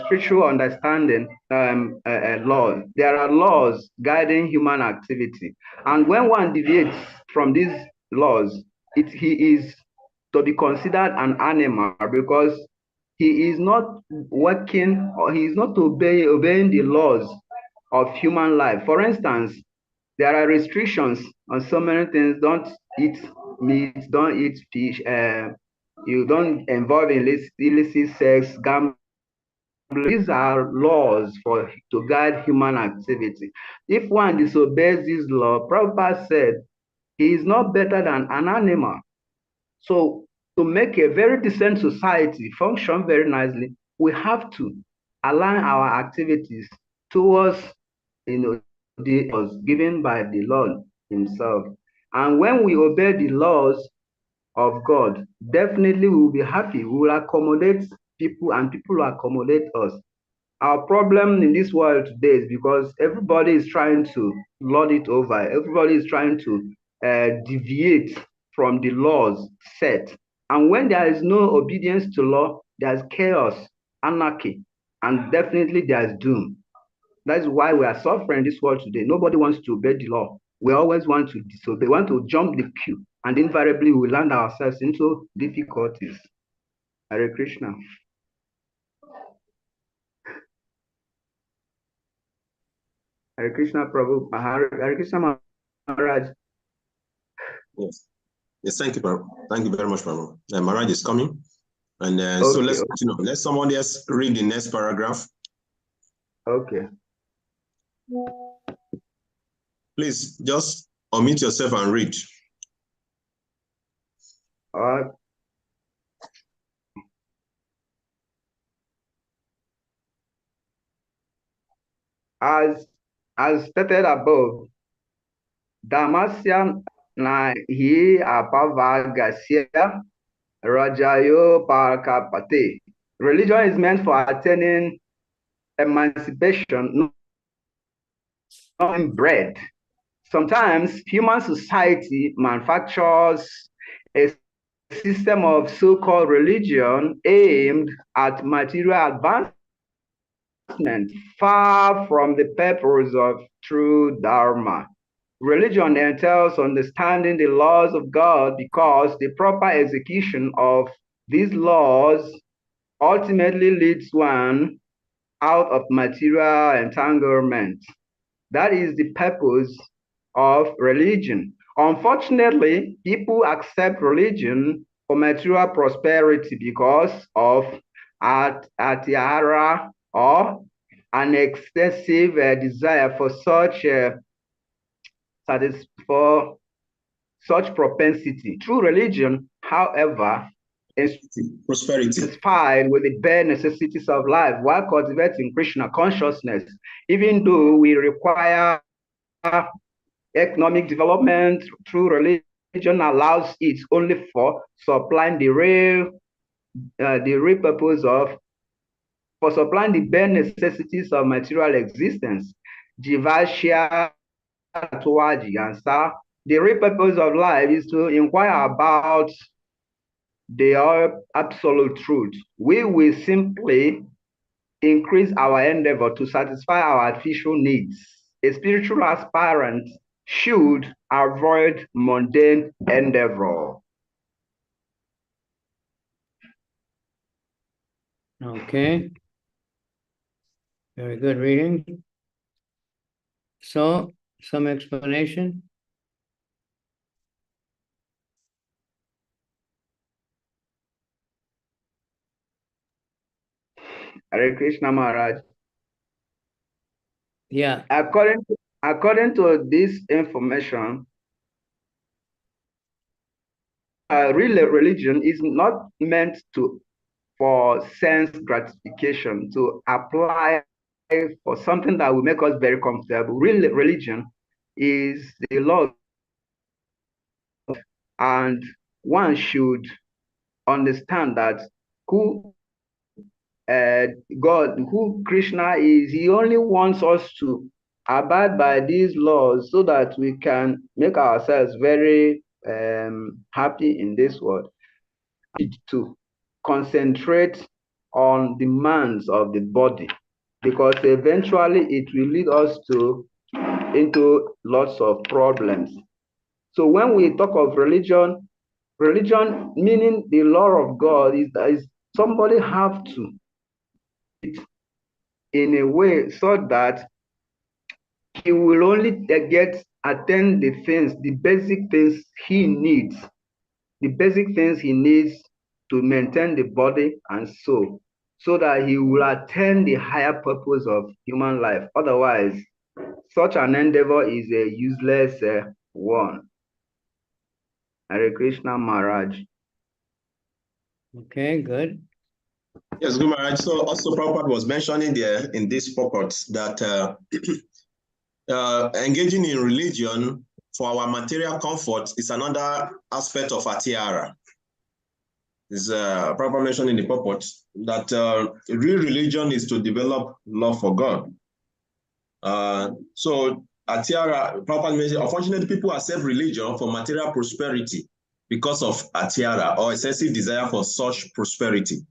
spiritual understanding laws, there are laws guiding human activity. And when one deviates from these laws, he is to be considered an animal because he is not working or he is not obeying the laws of human life. For instance, there are restrictions on so many things. Don't eat meat, don't eat fish, you don't involve in illicit sex, gambling. These are laws to guide human activity. If one disobeys this law, Prabhupada said, he is not better than an animal. So to make a very decent society function very nicely, we have to align our activities towards the laws given by the Lord himself. And when we obey the laws of God, definitely we will be happy. We will accommodate people and people will accommodate us. Our problem in this world today is because everybody is trying to lord it over. Everybody is trying to deviate from the laws set. And when there is no obedience to law, there's chaos, anarchy, and definitely there's doom. That's why we are suffering in this world today. Nobody wants to obey the law. We always want to disobey, want to jump the queue, and invariably we land ourselves into difficulties. Hare Krishna. Hare Krishna, Prabhu. Hare Krishna, Maharaj. Yes. Yes, thank you, Prabhu. Thank you very much, Prabhu. Maharaj is coming. And Okay, so let's continue. Let someone else read the next paragraph. Okay. Please just unmute yourself and read. As stated above, Damasya nahi apavagasya rajayo parkapate. Religion is meant for attaining emancipation, not in bread. Sometimes human society manufactures a system of so-called religion aimed at material advancement, far from the purpose of true Dharma. Religion entails understanding the laws of God because the proper execution of these laws ultimately leads one out of material entanglement. That is the purpose of religion. Unfortunately, people accept religion for material prosperity because of atiara, or an excessive desire for for such propensity. True religion, however, is satisfied with the bare necessities of life while cultivating Krishna consciousness, even though we require economic development. True religion allows it only for supplying the real purpose of, for supplying the bare necessities of material existence. Jivashya Jigansa. The real purpose of life is to inquire about the absolute truth. We will simply increase our endeavor to satisfy our artificial needs. A spiritual aspirant should avoid mundane endeavor. Okay. Very good reading. So, some explanation? Hare Krishna Maharaj. Yeah. According to this information, real religion is not meant for sense gratification, to apply for something that will make us very comfortable. Real religion is the law, and one should understand that who God, who Krishna is, he only wants us to abide by these laws so that we can make ourselves very happy in this world. To concentrate on demands of the body, because eventually it will lead us into lots of problems. So when we talk of religion meaning the law of God is somebody have to in a way so that he will only attend the basic things he needs, to maintain the body and soul, so that he will attain the higher purpose of human life. Otherwise, such an endeavor is a useless one. Hare Krishna Maharaj. Okay, good. Yes, good Maharaj. So also Prabhupada was mentioning there in this purport that engaging in religion for our material comfort is another aspect of atiara. Is Prabhupada mentioned in the purport that real religion is to develop love for God. So atiara, Prabhupada mentioned, unfortunately, people accept religion for material prosperity because of atiara or excessive desire for such prosperity.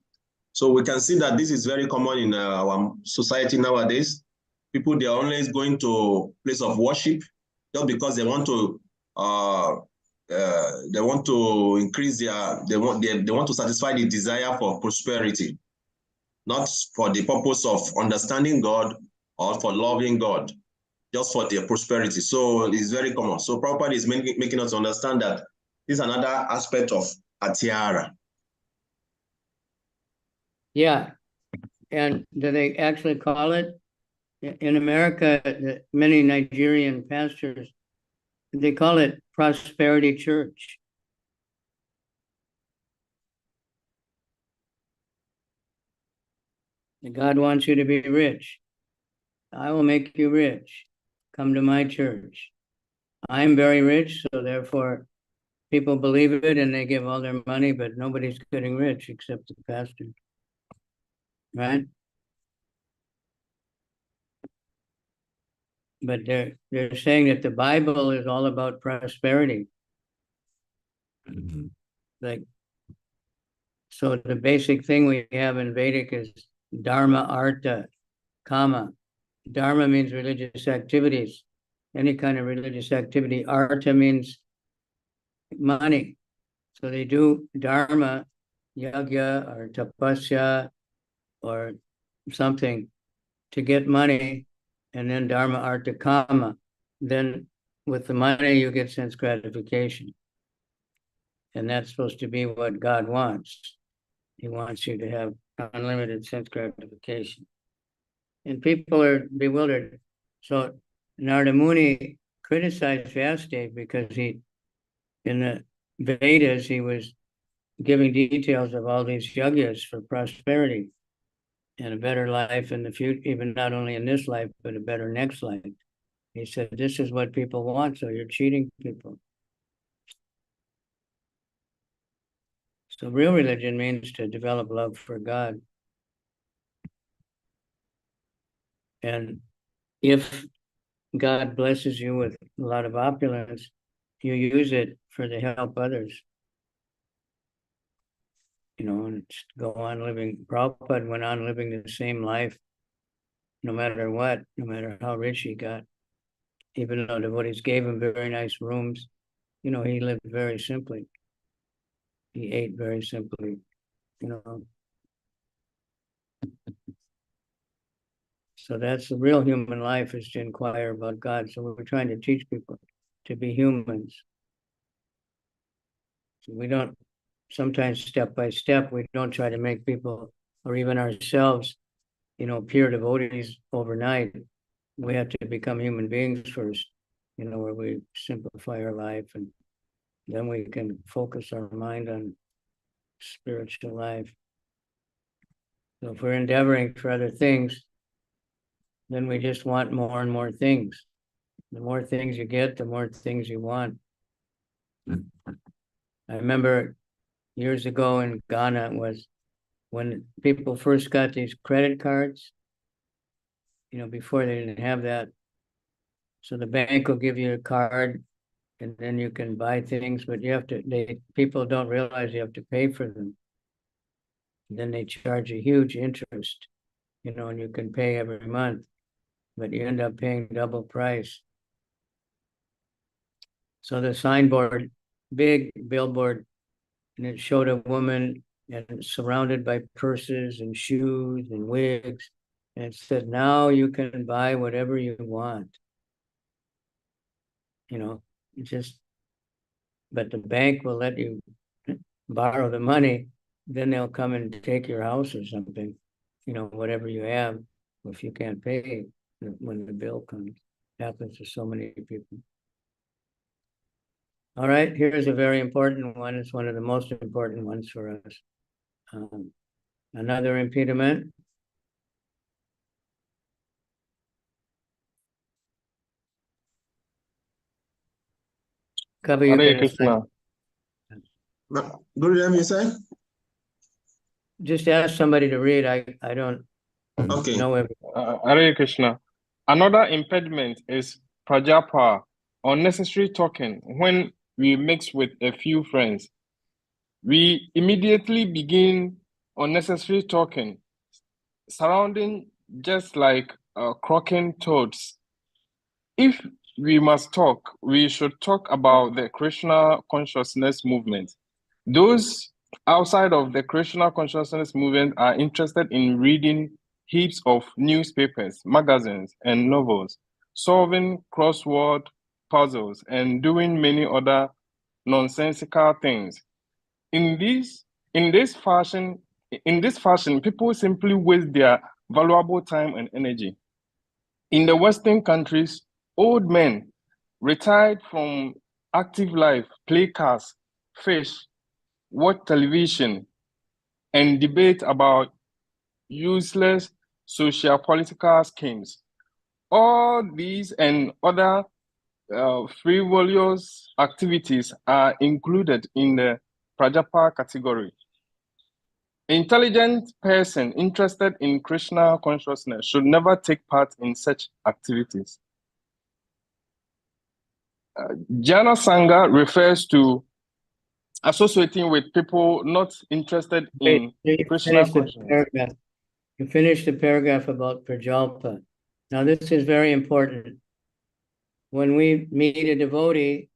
So we can see that this is very common in our society nowadays. People, they are always going to place of worship just because they want to increase they want to satisfy the desire for prosperity, not for the purpose of understanding God or for loving God, just for their prosperity. So it's very common. So Prabhupada is making us understand that this is another aspect of atiara. Yeah. And do they actually call it? In America, many Nigerian pastors, they call it prosperity church. God wants you to be rich. I will make you rich. Come to my church. I'm very rich, so therefore people believe it and they give all their money, but nobody's getting rich except the pastor. Right? But they're saying that the Bible is all about prosperity. Like, so the basic thing we have in Vedic is Dharma, Artha, Kama. Dharma means religious activities, any kind of religious activity. Artha means money. So they do Dharma, Yagya or Tapasya or something to get money, and then Dharma, Artha, Kama. Then with the money, you get sense gratification. And that's supposed to be what God wants. He wants you to have unlimited sense gratification. And people are bewildered. So Narada Muni criticized Vyasadeva because he, in the Vedas, he was giving details of all these yagyas for prosperity and a better life in the future, even not only in this life, but a better next life. He said, this is what people want, so you're cheating people. So real religion means to develop love for God. And if God blesses you with a lot of opulence, you use it for to help others. You know, and go on living. Prabhupada went on living the same life, no matter what, no matter how rich he got. Even though devotees gave him very nice rooms, you know, he lived very simply. He ate very simply, you know. So that's the real human life, is to inquire about God. So we're trying to teach people to be humans. So we don't, sometimes step by step, we don't try to make people, or even ourselves, you know, pure devotees overnight. We have to become human beings first, you know, where we simplify our life, and then we can focus our mind on spiritual life. So if we're endeavoring for other things, then we just want more and more things. The more things you get, the more things you want. I remember years ago in Ghana was when people first got these credit cards, you know, before they didn't have that. So the bank will give you a card and then you can buy things, but you have to, people don't realize you have to pay for them. And then they charge a huge interest, you know, and you can pay every month, but you end up paying double price. So the signboard, big billboard, and it showed a woman and surrounded by purses and shoes and wigs. And it said, now you can buy whatever you want. You know, but the bank will let you borrow the money, then they'll come and take your house or something, you know, whatever you have, if you can't pay when the bill comes. It happens to so many people. All right, here's a very important one. It's one of the most important ones for us. Another impediment. Kavi, you Hare can Krishna. Gurudev, you say? just ask somebody to read. I don't Okay. know everything. Hare Krishna. Another impediment is prajapa, unnecessary talking. When we mix with a few friends, we immediately begin unnecessary talking, surrounding just like croaking toads. If we must talk, we should talk about the Krishna consciousness movement. Those outside of the Krishna consciousness movement are interested in reading heaps of newspapers, magazines, and novels, solving crossword puzzles, and doing many other nonsensical things. In this fashion, people simply waste their valuable time and energy. In the Western countries, old men retired from active life play cards, fish, watch television, and debate about useless social political schemes. All these and other frivolous activities are included in the Prajapa category. Intelligent person interested in Krishna consciousness should never take part in such activities. Jana Sangha refers to associating with people not interested in Krishna consciousness. You finished the paragraph about Prajalpa. Now this is very important. When we meet a devotee,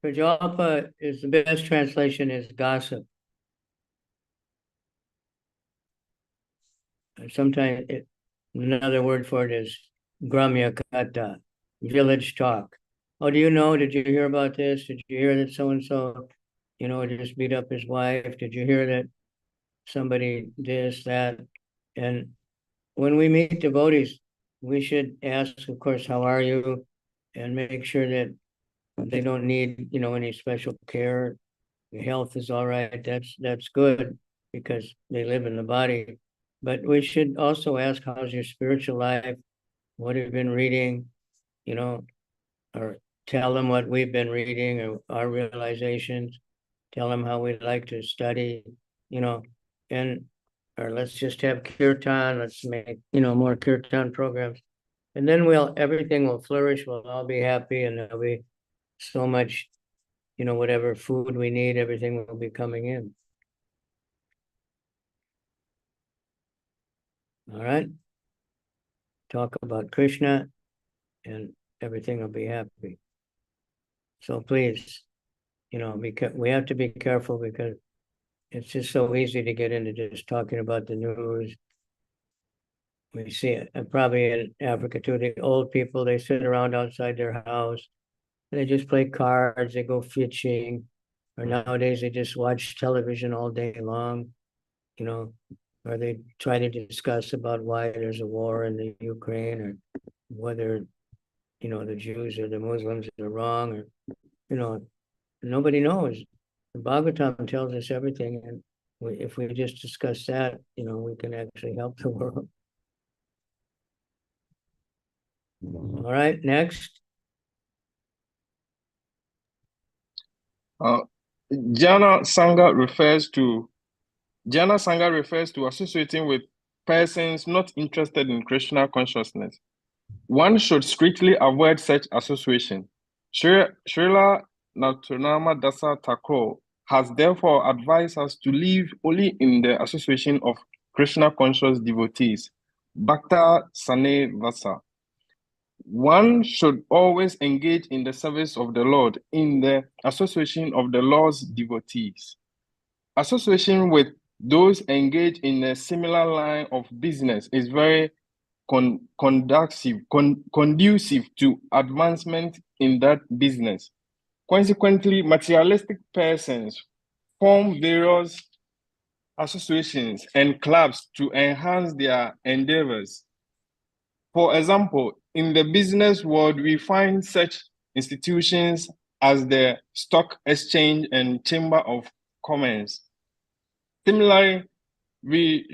Prajalpa is the best translation is gossip. Sometimes another word for it is Gramya Kata, village talk. Oh, do you know? Did you hear about this? Did you hear that so-and-so, you know, just beat up his wife? Did you hear that, somebody this, that. And when we meet devotees, we should ask, of course, how are you? And make sure that they don't need, any special care. Your health is all right. That's good because they live in the body. But we should also ask, how's your spiritual life? What have you been reading? Or tell them what we've been reading or our realizations. Tell them how we'd like to study, or let's just have kirtan. Let's make, more kirtan programs. And then everything will flourish. We'll all be happy, and there'll be so much, whatever food we need, everything will be coming in. All right. Talk about Krishna and everything will be happy. So please, we have to be careful because it's just so easy to get into just talking about the news. We see it probably in Africa too. The old people, they sit around outside their house. They just play cards, they go fishing, or nowadays they just watch television all day long, or they try to discuss about why there's a war in the Ukraine, or whether, the Jews or the Muslims are wrong, or, nobody knows. The Bhagavatam tells us everything, and if we just discuss that, we can actually help the world. All right, next. Jnana Sangha refers to associating with persons not interested in Krishna consciousness. One should strictly avoid such association. Srila Naturnama Dasa Thakur has therefore advised us to live only in the association of Krishna conscious devotees, Bhakta Sane Vasa. One should always engage in the service of the Lord in the association of the Lord's devotees. Association with those engaged in a similar line of business is very conducive to advancement in that business. Consequently, materialistic persons form various associations and clubs to enhance their endeavors. For example, in the business world, we find such institutions as the Stock Exchange and Chamber of Commerce. Similarly, we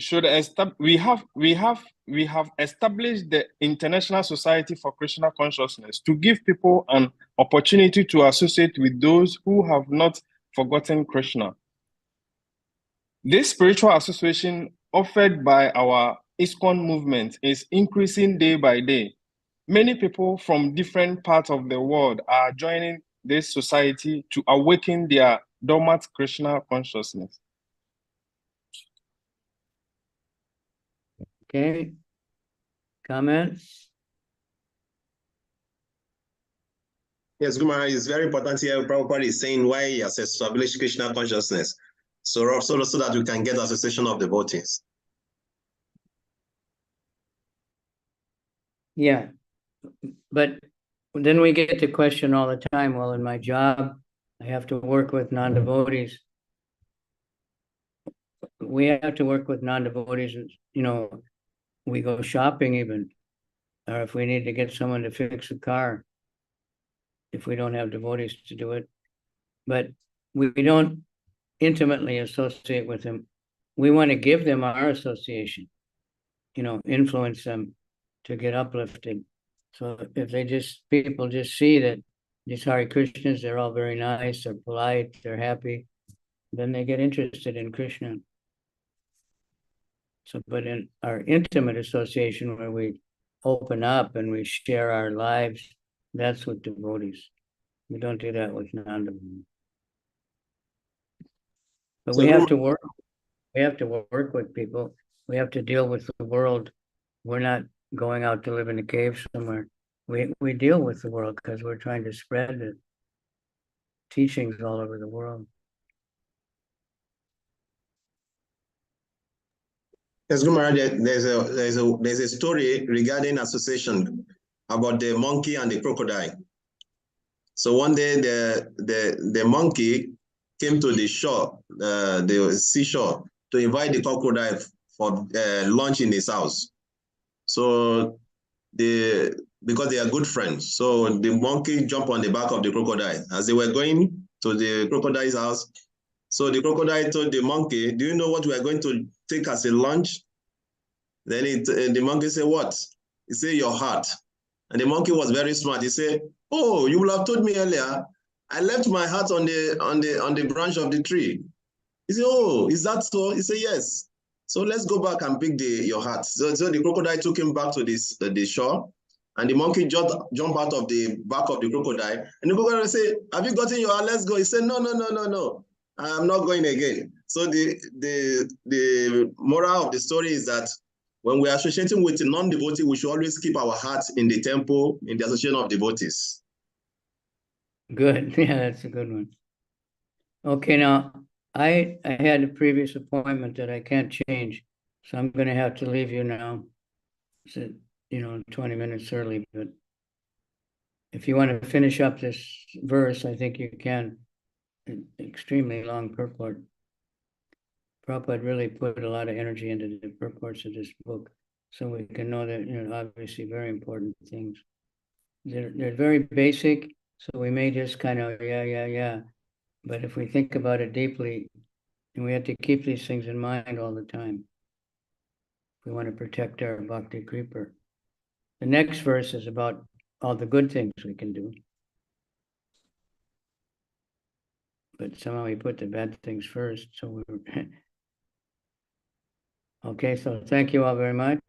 have established the International Society for Krishna Consciousness to give people an opportunity to associate with those who have not forgotten Krishna. This spiritual association offered by our ISKCON movement is increasing day by day. Many people from different parts of the world are joining this society to awaken their dormant Krishna consciousness. Okay. Comments? Yes, Gumara, it's very important here. Prabhupada is saying why he has established Krishna consciousness. So that we can get association of devotees. Yeah. But then we get the question all the time, well, in my job, I have to work with non-devotees. We have to work with non-devotees, we go shopping even, or if we need to get someone to fix a car, if we don't have devotees to do it. But we don't intimately associate with them. We want to give them our association, influence them to get uplifted. So if people just see that these Hare Krishnas, they're all very nice, they're polite, they're happy, then they get interested in Krishna. So, but in our intimate association where we open up and we share our lives, that's with devotees. We don't do that with non-devotees. But we have to work. We have to work with people. We have to deal with the world. We're not going out to live in a cave somewhere. We deal with the world because we're trying to spread the teachings all over the world. Yes, Gumara, there's a story regarding association about the monkey and the crocodile. So one day the monkey came to the shore, the seashore, to invite the crocodile for lunch in his house. So because they are good friends, so the monkey jumped on the back of the crocodile as they were going to the crocodile's house. So the crocodile told the monkey, "Do you know what we are going to take as a lunch?" Then the monkey said, "What?" He said, "Your heart." And the monkey was very smart. He said, "Oh, you will have told me earlier. I left my heart on the branch of the tree." He said, "Oh, is that so?" He said, "Yes. So let's go back and pick your heart." So the crocodile took him back to the shore, and the monkey jumped out of the back of the crocodile. And the crocodile said, "Have you gotten your heart? Let's go." He said, "No. I'm not going again." So the moral of the story is that when we are associating with a non-devotee, we should always keep our hearts in the temple, in the association of devotees. Good. Yeah, that's a good one. Okay, now I had a previous appointment that I can't change, so I'm going to have to leave you now. So, 20 minutes early, but if you want to finish up this verse, I think you can. Extremely long purport. Prabhupada really put a lot of energy into the purports of this book, so we can know that, obviously very important things. They're very basic, so we may just kind of, yeah. But if we think about it deeply, and we have to keep these things in mind all the time, we want to protect our Bhakti creeper. The next verse is about all the good things we can do. But somehow we put the bad things first, so we're... Okay, so thank you all very much.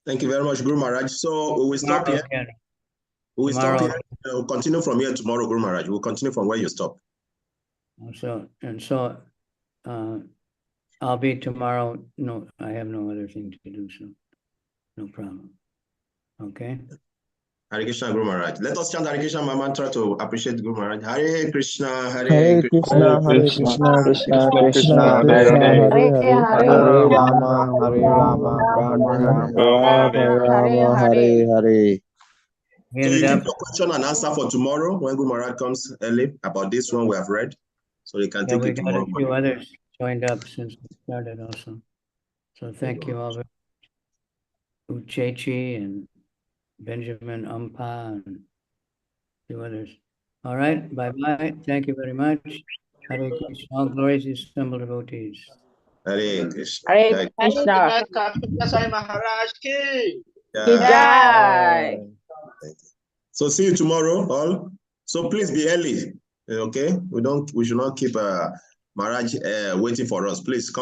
Thank you very much, Guru Maharaj. So we will stop here. We will stop here. We'll continue from here tomorrow, Guru Maharaj. We'll continue from where you stop. So I'll be tomorrow. No, I have no other thing to do, so no problem. Okay. Hare Krishna, Guru Maharaj. Let us chant Hare Krishna mantra to appreciate Guru Maharaj. Hare Krishna, Hare Krishna, Krishna Krishna, Hare Rama, Rama Rama, Hare Hare. So you keep your question and answer for tomorrow when Guru Maharaj comes early about this one we have read. So they can take it tomorrow. We got a few others joined up since we started also. So thank you all. Uchechi and Benjamin Ampa and a few others. All right, bye-bye. Thank you very much. Hare Krishna, all glories to assembled devotees. Hare Krishna. Hare Krishna. Swami Maharaj ki Jai. So see you tomorrow, all. So please be early, okay? We should not keep Maharaj waiting for us. Please come.